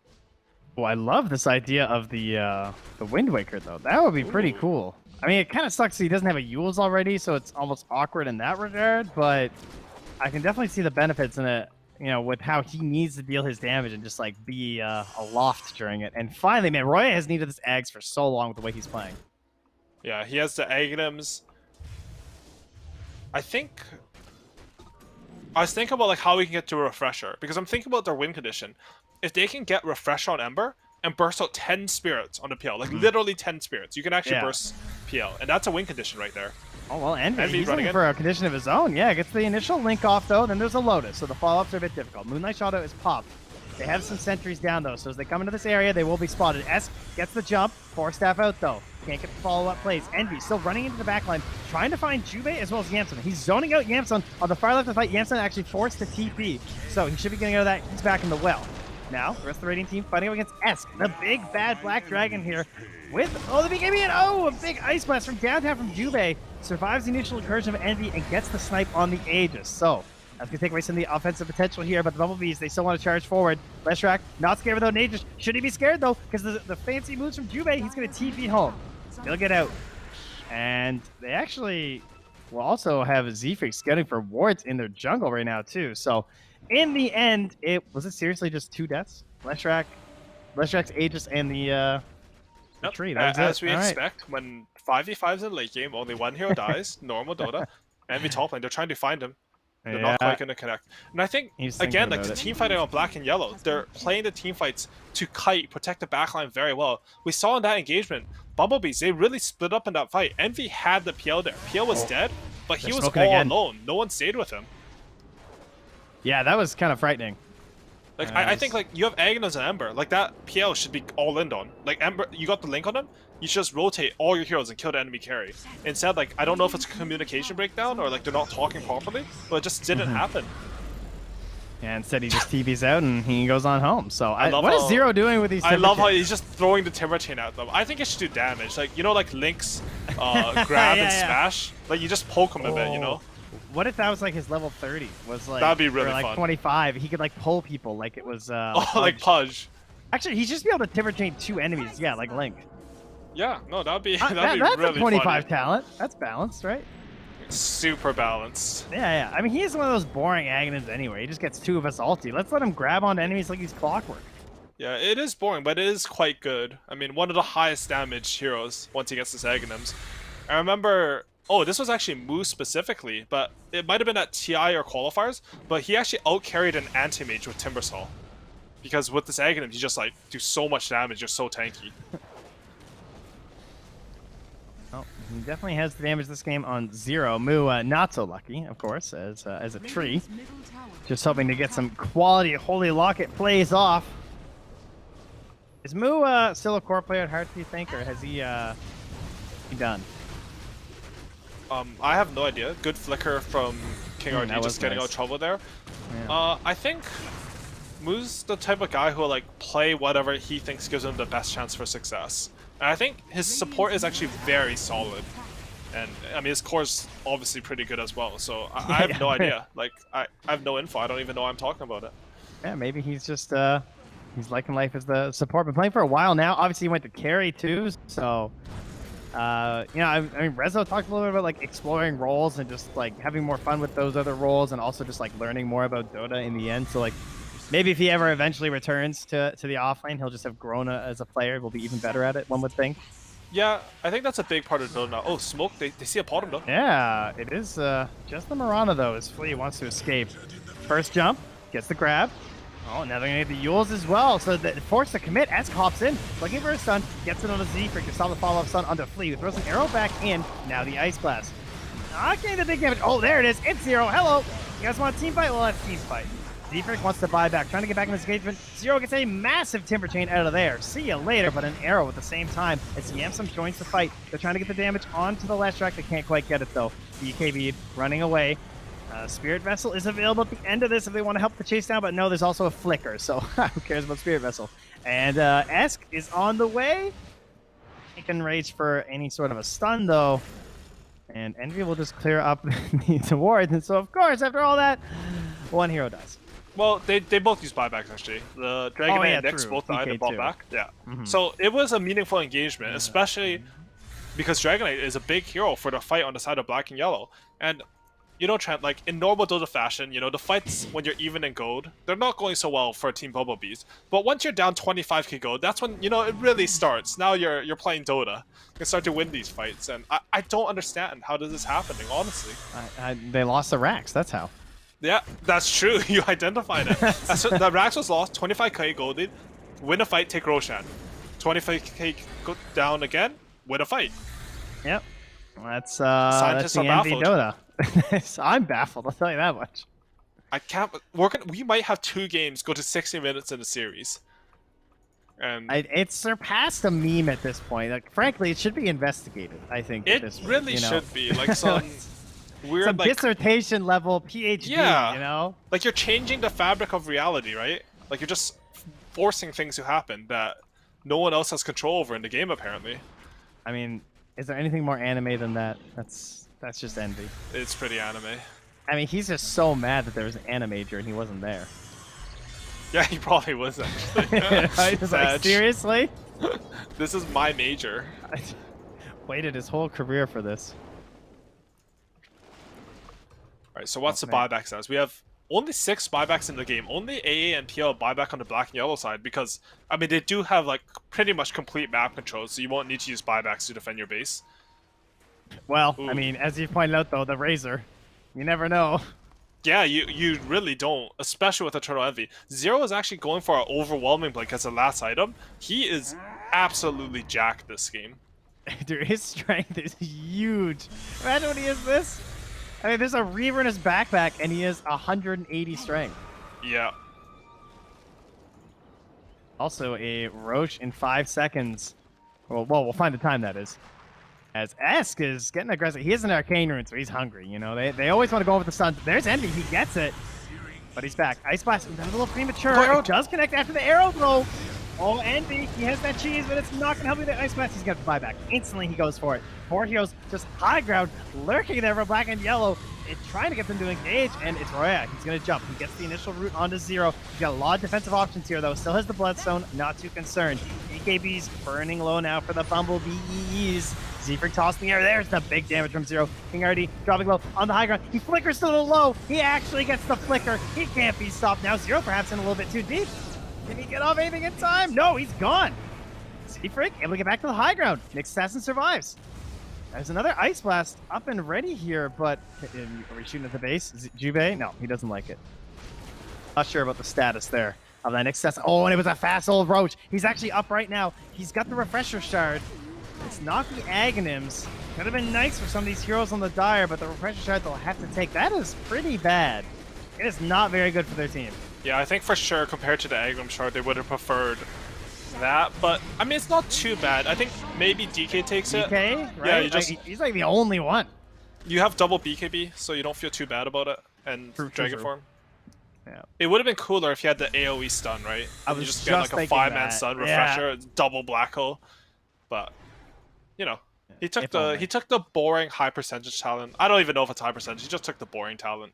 [SPEAKER 1] Oh, I love this idea of the Wind Waker though. That would be pretty
[SPEAKER 2] Ooh.
[SPEAKER 1] cool. I mean, it kind of sucks that he doesn't have a Yules already, so it's almost awkward in that regard. But I can definitely see the benefits in it. You know, with how he needs to deal his damage and just like be aloft during it. And finally, man, Roy has needed this Ags for so long with the way he's playing.
[SPEAKER 2] Yeah, he has the Aghanims. I was thinking about like how we can get to a refresher, because I'm thinking about their win condition. If they can get refresher on Ember and burst out 10 spirits on the PL, like literally 10 spirits, you can actually burst PL, and that's a win condition right there.
[SPEAKER 1] Oh, well, Envy,
[SPEAKER 2] Envy
[SPEAKER 1] he's
[SPEAKER 2] running
[SPEAKER 1] looking
[SPEAKER 2] in.
[SPEAKER 1] for a condition of his own. Yeah, gets the initial link off, though. Then there's a Lotus, so the follow-ups are a bit difficult. Moonlight Shadow is popped. They have some sentries down, though, so as they come into this area, they will be spotted. S gets the jump. Force Staff out, though. Can't get the follow-up plays. Envy still running into the backline, trying to find Jubei as well as Yamsun. He's zoning out Yamsun. On the far left of the fight, Yamsun actually forced to TP, so he should be getting out of that. He's back in the well. Now, the rest of the raiding team fighting up against Esk, the big bad black dragon here with, the BKB, and a big ice blast from downtown from Jubei. Survives the initial incursion of Envy and gets the snipe on the Aegis. So, that's going to take away some of the offensive potential here, but the Bumblebees, they still want to charge forward. Leshrac, not scared without an Aegis. Should he be scared, though? Because the fancy moves from Jubei, he's going to TP home. They'll get out. And they actually will also have Zephyx getting for wards in their jungle right now, too. So, in the end, was it seriously just 2 deaths? Leshrac's Aegis and the tree. That was
[SPEAKER 2] As
[SPEAKER 1] it.
[SPEAKER 2] we
[SPEAKER 1] All right.
[SPEAKER 2] expect, when 5v5s in late game, only one hero dies, normal Dota. Envy top lane, they're trying to find him. They're not quite going to connect. And I think,
[SPEAKER 1] He's thinking
[SPEAKER 2] again, like
[SPEAKER 1] about
[SPEAKER 2] the
[SPEAKER 1] it.
[SPEAKER 2] team fighting on black and yellow, they're playing the team fights to kite, protect the backline very well. We saw in that engagement, Bumblebees, they really split up in that fight. Envy had the PL there. PL was dead, but he
[SPEAKER 1] They're
[SPEAKER 2] was
[SPEAKER 1] smoking
[SPEAKER 2] all
[SPEAKER 1] again.
[SPEAKER 2] alone. No one stayed with him.
[SPEAKER 1] Yeah, that was kind of frightening.
[SPEAKER 2] Like I think like you have Aghanos and Ember, like that PL should be all in on. Like Ember, you got the link on him, you should just rotate all your heroes and kill the enemy carry. Instead, like I don't know if it's a communication breakdown or like they're not talking properly, but it just didn't happen.
[SPEAKER 1] Yeah, instead he just TVs out and he goes on home. So
[SPEAKER 2] love
[SPEAKER 1] what is
[SPEAKER 2] how-
[SPEAKER 1] Zero doing with these?
[SPEAKER 2] I love how
[SPEAKER 1] Timberkins?
[SPEAKER 2] he's just throwing the Timber Chain at them. I think it should do damage. Like you know, like Link's grab and
[SPEAKER 1] Yeah.
[SPEAKER 2] smash. Like you just poke him a bit, you know.
[SPEAKER 1] What if that was like his level 30? Was like
[SPEAKER 2] That'd be really
[SPEAKER 1] or like
[SPEAKER 2] fun.
[SPEAKER 1] 25. He could like pull people like it was.
[SPEAKER 2] Oh, like Pudge.
[SPEAKER 1] Actually, he should just be able to Timber Chain 2 enemies. Yeah, like Link.
[SPEAKER 2] Yeah, no, that'd be
[SPEAKER 1] That's
[SPEAKER 2] really
[SPEAKER 1] a 25
[SPEAKER 2] funny.
[SPEAKER 1] talent. That's balanced, right?
[SPEAKER 2] Super balanced.
[SPEAKER 1] Yeah. I mean, he's one of those boring Aghanons anyway. He just gets 2 of us ulti. Let's let him grab onto enemies like he's clockwork.
[SPEAKER 2] Yeah, it is boring, but it is quite good. I mean, one of the highest damage heroes once he gets his Aghanims. I remember... Oh, this was actually Moose specifically, but it might have been at TI or Qualifiers, but he actually out-carried an anti-mage with Timbersaw. Because with this Aghanim, you just like do so much damage, you're so tanky.
[SPEAKER 1] Oh, he definitely has the damage this game on Zero. Mu, not so lucky, of course, as a tree.
[SPEAKER 4] Radiant's middle tower
[SPEAKER 1] Just hoping to get some quality Holy Locket plays off. Is Mu still a core player at heart, do you think, or has he done?
[SPEAKER 2] I have no idea. Good flicker from King RD,
[SPEAKER 1] that was
[SPEAKER 2] just getting
[SPEAKER 1] nice.
[SPEAKER 2] out of trouble there.
[SPEAKER 1] Yeah.
[SPEAKER 2] I think Moo's the type of guy who will like play whatever he thinks gives him the best chance for success. And I think his support is actually very solid. And I mean his core's obviously pretty good as well. So I have no idea. Like I have no info. I don't even know I'm talking about it.
[SPEAKER 1] Yeah, maybe he's just he's liking life as the support. Been playing for a while now. Obviously, he went to carry too. So, you know, I mean, Rezo talked a little bit about like exploring roles and just like having more fun with those other roles, and also just like learning more about Dota in the end. So like, maybe if he ever eventually returns to the offlane, he'll just have grown as a player. Will be even better at it. One would think.
[SPEAKER 2] Yeah, I think that's a big part of Dota now. Oh, smoke! They see a bottom though.
[SPEAKER 1] Yeah, it is just the Mirana though. As Flea wants to escape. First jump, gets the grab. Oh, now they're gonna get the Yules as well. So forced to commit. Esk hops in, looking for a stun, gets it on a Z-Freak to stop the follow-up stun onto Flea, who throws an arrow back in. Now the Ice Blast. Not getting the big damage. Oh, there it is. It's Zero. Hello. You guys want a team fight? Well, that's team fight. Z-Freak wants to buy back, trying to get back in this engagement. Zero gets a massive Timber Chain out of there. See you later, but an arrow at the same time. As Yamsum joins the fight. They're trying to get the damage onto the last track. They can't quite get it, though. BKB running away. Spirit Vessel is available at the end of this if they want to help the chase down, but no, there's also a Flicker, so who cares about Spirit Vessel? And Esk is on the way. He can rage for any sort of a stun, though. And Envy will just clear up the wards, and so, of course, after all that, one hero dies.
[SPEAKER 2] Well, they both use buybacks, actually. The Dragon and Nyx both died and bought back. Yeah. So it was a meaningful engagement, especially because Dragonite is a big hero for the fight on the side of black and yellow. And you know, Trent, like in normal Dota fashion, you know, the fights when you're even in gold, they're not going so well for Team Bumblebees. But once you're down 25k gold, that's when, you know, it really starts. Now you're playing Dota. You can start to win these fights. And I don't understand how this is happening, honestly.
[SPEAKER 1] They lost the racks, that's how.
[SPEAKER 2] Yeah, that's true. You identified it. The racks was lost, 25k golded, win a fight, take Roshan. 25k go down again, win a fight.
[SPEAKER 1] Yep. That's the
[SPEAKER 2] Scientists are
[SPEAKER 1] NV
[SPEAKER 2] baffled.
[SPEAKER 1] Dota. I'm baffled, I'll tell you that much.
[SPEAKER 2] I can't. We might have 2 games go to 60 minutes in the series. And
[SPEAKER 1] It's surpassed a meme at this point. Like, frankly, it should be investigated, I think.
[SPEAKER 2] it
[SPEAKER 1] this
[SPEAKER 2] really
[SPEAKER 1] you know?
[SPEAKER 2] should be. Like some weird,
[SPEAKER 1] some
[SPEAKER 2] like,
[SPEAKER 1] dissertation level PhD,
[SPEAKER 2] yeah,
[SPEAKER 1] you know?
[SPEAKER 2] like you're changing the fabric of reality, right? Like you're just forcing things to happen that no one else has control over in the game, apparently.
[SPEAKER 1] I mean, is there anything more anime than that? That's just envy.
[SPEAKER 2] It's pretty anime.
[SPEAKER 1] I mean, he's just so mad that there was an animator and he wasn't there.
[SPEAKER 2] Yeah, he probably was actually.
[SPEAKER 1] I was like, seriously?
[SPEAKER 2] This is my major.
[SPEAKER 1] I waited his whole career for this.
[SPEAKER 2] Alright, so what's the buyback status? We have only 6 buybacks in the game. Only AA and PL buyback on the black and yellow side because, I mean, they do have like pretty much complete map control, so you won't need to use buybacks to defend your base.
[SPEAKER 1] Well,
[SPEAKER 2] Ooh.
[SPEAKER 1] I mean, as you pointed out, though, the Razor. You never know.
[SPEAKER 2] Yeah, you really don't, especially with Eternal Envy. Zero is actually going for an overwhelming blink as the last item. He is absolutely jacked this game.
[SPEAKER 1] Dude, his strength is huge. Imagine when he is this. I mean, there's a Reaver in his backpack, and he has 180 strength.
[SPEAKER 2] Yeah.
[SPEAKER 1] Also, a Roche in 5 seconds. Well, we'll find the time, that is. As Esk is getting aggressive. He has an Arcane Rune, so he's hungry, you know? They always want to go over the stun. There's Envy. He gets it. But he's back. Ice Blast. That was a little premature. It does connect after the arrow throw. Oh, Envy. He has that cheese, but it's not going to help you with the Ice Blast. He's got the buyback. Instantly, he goes for it. 4 heroes just high ground, lurking there for black and yellow. It's trying to get them to engage, and it's Roya. He's going to jump. He gets the initial route onto Zero. He's got a lot of defensive options here, though. Still has the Bloodstone. Not too concerned. BKB's burning low now for the Bumble bEEs. Z-Freak tossed in the air. There's the big damage from Zero. King already dropping low on the high ground. He flickers a little low. He actually gets the flicker. He can't be stopped now. Zero perhaps in a little bit too deep. Can he get off anything in time? No, he's gone. Z-Freak able to get back to the high ground. Nyx Assassin survives. There's another Ice Blast up and ready here, but are we shooting at the base? Jubei? No, he doesn't like it. Not sure about the status there of that Nyx Assassin. Oh, and it was a fast old Roach. He's actually up right now. He's got the Refresher Shard. It's not the Aghanims. Could have been nice for some of these heroes on the Dire, but the Refresher Shard they'll have to take. That is pretty bad. It is not very good for their team.
[SPEAKER 2] Yeah, I think for sure compared to the Aghanim Shard, they would have preferred that, but I mean, it's not too bad. I think maybe DK takes it.
[SPEAKER 1] DK, right?
[SPEAKER 2] Yeah, you just
[SPEAKER 1] he's like the only one.
[SPEAKER 2] You have double BKB, so you don't feel too bad about it. And Dragon form.
[SPEAKER 1] Yeah. It
[SPEAKER 2] would have been cooler if you had the AoE stun, right?
[SPEAKER 1] I was
[SPEAKER 2] you just get like a 5-man stun refresher, double black hole. But you know, he took the boring high percentage talent. I don't even know if it's high percentage. He just took the boring talent.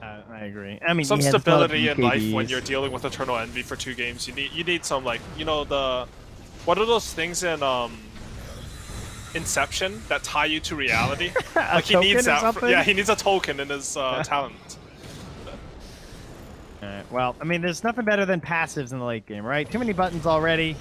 [SPEAKER 1] I agree. I mean,
[SPEAKER 2] some stability in life when you're dealing with Eternal Envy for 2 games. You need some, like, you know, what are those things in Inception that tie you to reality? Like he needs that. Yeah, he needs a token in his talent.
[SPEAKER 1] Alright, well, I mean, there's nothing better than passives in the late game, right? Too many buttons already.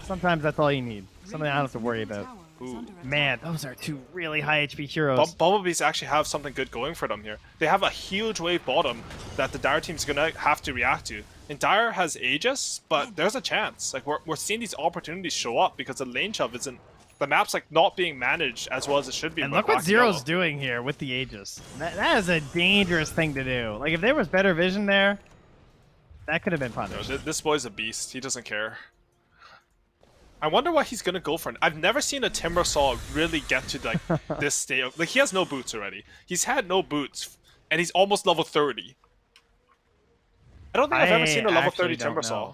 [SPEAKER 1] Sometimes that's all you need. Something I don't have to worry about.
[SPEAKER 4] is
[SPEAKER 2] Ooh.
[SPEAKER 4] under attack.
[SPEAKER 1] Man, those are two really high HP heroes.
[SPEAKER 2] Bumblebees actually have something good going for them here. They have a huge wave bottom that the Dire team's gonna have to react to. And Dire has Aegis, but there's a chance. Like we're seeing these opportunities show up because the lane shove isn't. The map's like not being managed as well as it should be.
[SPEAKER 1] And
[SPEAKER 2] by
[SPEAKER 1] look what
[SPEAKER 2] Black
[SPEAKER 1] Zero's
[SPEAKER 2] Yellow.
[SPEAKER 1] doing here with the Aegis. That is a dangerous thing to do. Like, if there was better vision there, that could have been
[SPEAKER 2] No,
[SPEAKER 1] punished.
[SPEAKER 2] this boy's a beast. He doesn't care. I wonder what he's gonna go for. I've never seen a Timber Saw really get to like this state of, like he has no boots already. He's had no boots, and he's almost level 30. I don't think I've ever seen a level 30 Timber Saw.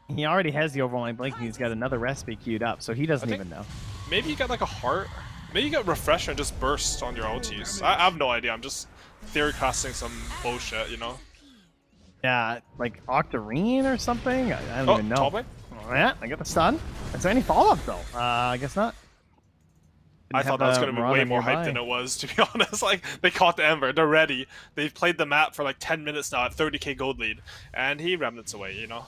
[SPEAKER 1] He already has the overwhelming blink, and he's got another recipe queued up, so he doesn't
[SPEAKER 2] think-
[SPEAKER 1] even know.
[SPEAKER 2] Maybe you get like a heart. Maybe you get refresher and just burst on your ultis. I have no idea. I'm just theory casting some bullshit, you know.
[SPEAKER 1] Yeah, like Octarine or something? I don't even know.
[SPEAKER 2] Top lane?
[SPEAKER 1] Oh, yeah, I got the stun. Is there any follow-up, though? I guess not.
[SPEAKER 2] I thought that was going to be way more hype
[SPEAKER 1] hype
[SPEAKER 2] than it was, to be honest. Like, they caught the Ember. They're ready. They've played the map for like 10 minutes now at 30k gold lead. And he remnants away, you know.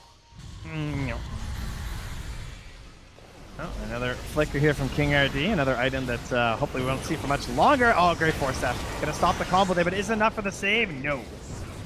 [SPEAKER 1] Oh, another flicker here from King RD. Another item that hopefully we won't see for much longer. Oh, great force staff. Gonna stop the combo there, but is it enough for the save? No.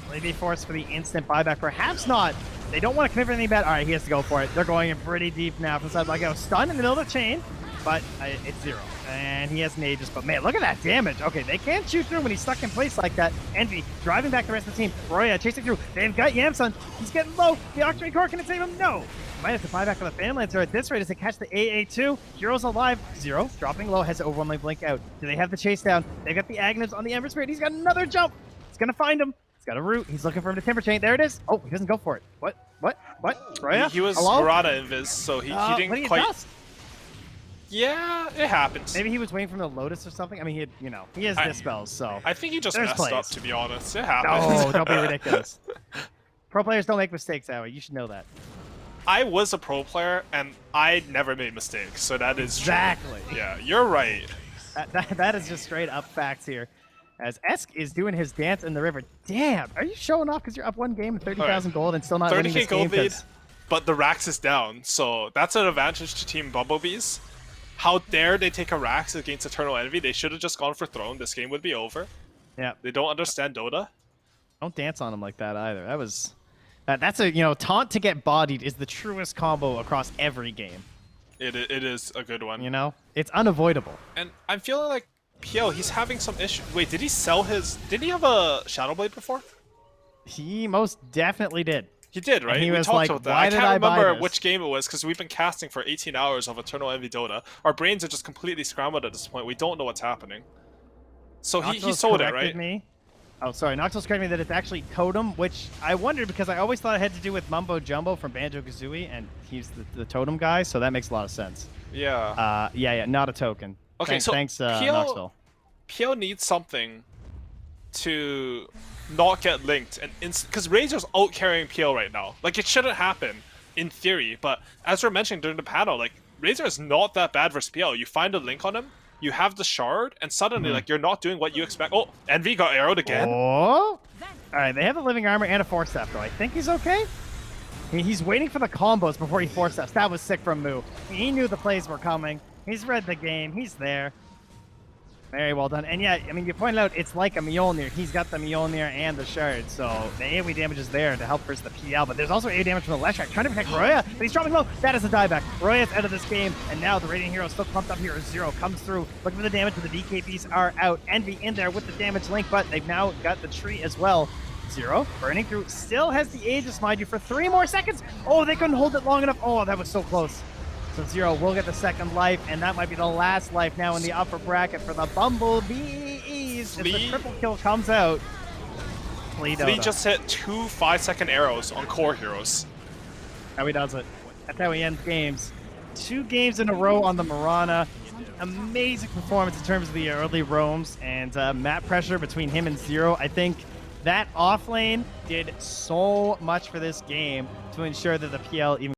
[SPEAKER 1] Maybe force for the instant buyback. Perhaps not. They don't want to commit for anything bad. All right, he has to go for it. They're going in pretty deep now from the side. Like, stun in the middle of the chain, but it's zero. And he has an Aegis, but man, look at that damage. Okay, they can't shoot through when he's stuck in place like that. Envy driving back the rest of the team. Roya chasing through. They've got Yamsun. He's getting low. The Octarine Core, can it save him? No. Might have to buy back for the Fan Lancer at this rate as they catch the AA2. Hero's alive. Zero. Dropping low. Has to overwhelmingly blink out. Do they have the chase down? They've got the Agnus on the Ember Spirit. He's got another jump. He's going to find him. He's got a root. He's looking for him to Timber Chain. There it is. Oh, he doesn't go for it. What? Roya?
[SPEAKER 2] He was
[SPEAKER 1] Hello?
[SPEAKER 2] Murata invis, so he
[SPEAKER 1] What
[SPEAKER 2] didn't
[SPEAKER 1] do you
[SPEAKER 2] quite...
[SPEAKER 1] dust?
[SPEAKER 2] Yeah, it happens.
[SPEAKER 1] Maybe he was waiting for the Lotus or something. I mean, he has dispels, so.
[SPEAKER 2] I think he just
[SPEAKER 1] There's
[SPEAKER 2] messed
[SPEAKER 1] plays.
[SPEAKER 2] up, to be honest. It happens.
[SPEAKER 1] No, don't be ridiculous. Pro players don't make mistakes, Howie. You should know that.
[SPEAKER 2] I was a pro player, and I never made mistakes, so that is
[SPEAKER 1] Exactly.
[SPEAKER 2] true. Yeah, you're right.
[SPEAKER 1] That is just straight up facts here. As Esk is doing his dance in the river. Damn, are you showing off because you're up one game with 30,000 gold and still not winning
[SPEAKER 2] 30k
[SPEAKER 1] this game?
[SPEAKER 2] gold lead,
[SPEAKER 1] 'Cause-
[SPEAKER 2] but the Rax is down, so that's an advantage to Team Bumblebees. How dare they take a Rax against Eternal Envy? They should have just gone for Throne. This game would be over.
[SPEAKER 1] Yeah,
[SPEAKER 2] They don't understand Dota.
[SPEAKER 1] don't dance on him like that either. That was... that's a, taunt to get bodied is the truest combo across every game.
[SPEAKER 2] It is a good one.
[SPEAKER 1] You know? It's unavoidable.
[SPEAKER 2] And I'm feeling like PL, he's having some issue. Wait, did he sell his... Did he have a Shadow Blade before?
[SPEAKER 1] He most definitely did.
[SPEAKER 2] He did, right?
[SPEAKER 1] he
[SPEAKER 2] We
[SPEAKER 1] was
[SPEAKER 2] talked
[SPEAKER 1] like,
[SPEAKER 2] about that.
[SPEAKER 1] "Why
[SPEAKER 2] I
[SPEAKER 1] did
[SPEAKER 2] can't
[SPEAKER 1] I buy
[SPEAKER 2] remember
[SPEAKER 1] this?"
[SPEAKER 2] which game it was because we've been casting for 18 hours of Eternal Envy Dota. Our brains are just completely scrambled at this point. We don't know what's happening. So he
[SPEAKER 1] Noxos
[SPEAKER 2] sold it,
[SPEAKER 1] corrected
[SPEAKER 2] right?
[SPEAKER 1] Me. Oh, sorry. Noxos corrected me that it's actually Totem, which I wondered because I always thought it had to do with Mumbo Jumbo from Banjo-Kazooie, and he's the Totem guy, so that makes a lot of sense.
[SPEAKER 2] Yeah.
[SPEAKER 1] Yeah, not a token.
[SPEAKER 2] Okay, so
[SPEAKER 1] thanks,
[SPEAKER 2] PL
[SPEAKER 1] Knoxville.
[SPEAKER 2] PL needs something to not get linked, and because Razor's out carrying PL right now. Like, it shouldn't happen in theory, but as we're mentioning during the panel, like, Razor is not that bad versus PL. You find a link on him, you have the shard, and suddenly, like, you're not doing what you expect. Oh, Envy got arrowed again.
[SPEAKER 1] Oh! Alright, they have the living armor and a force staff, though. I think he's okay. He's waiting for the combos before he force steps. That was sick from Moo. He knew the plays were coming. He's read the game. He's there. Very well done. And yeah, I mean, you pointed out it's like a Mjolnir. He's got the Mjolnir and the shard, so the AoE damage is there to help versus the PL, but there's also AoE damage from the left track, trying to protect Roya, but he's dropping low. That is a dieback. Roya's out of this game, and now the Radiant Hero is still pumped up here. Zero comes through, looking for the damage, but the DKBs are out. Envy in there with the damage link, but they've now got the tree as well. Zero burning through, still has the Aegis, mind you, for 3 more seconds. Oh, they couldn't hold it long enough. Oh, that was so close. So Zero will get the second life, and that might be the last life now in the upper bracket for the Bumble BEEs. If the triple kill comes out, Flea
[SPEAKER 2] just hit 2 5-second arrows on core heroes.
[SPEAKER 1] How he does it. That's how he ends games. 2 games in a row on the Mirana. Amazing performance in terms of the early roams and map pressure between him and Zero. I think that off lane did so much for this game to ensure that the PL even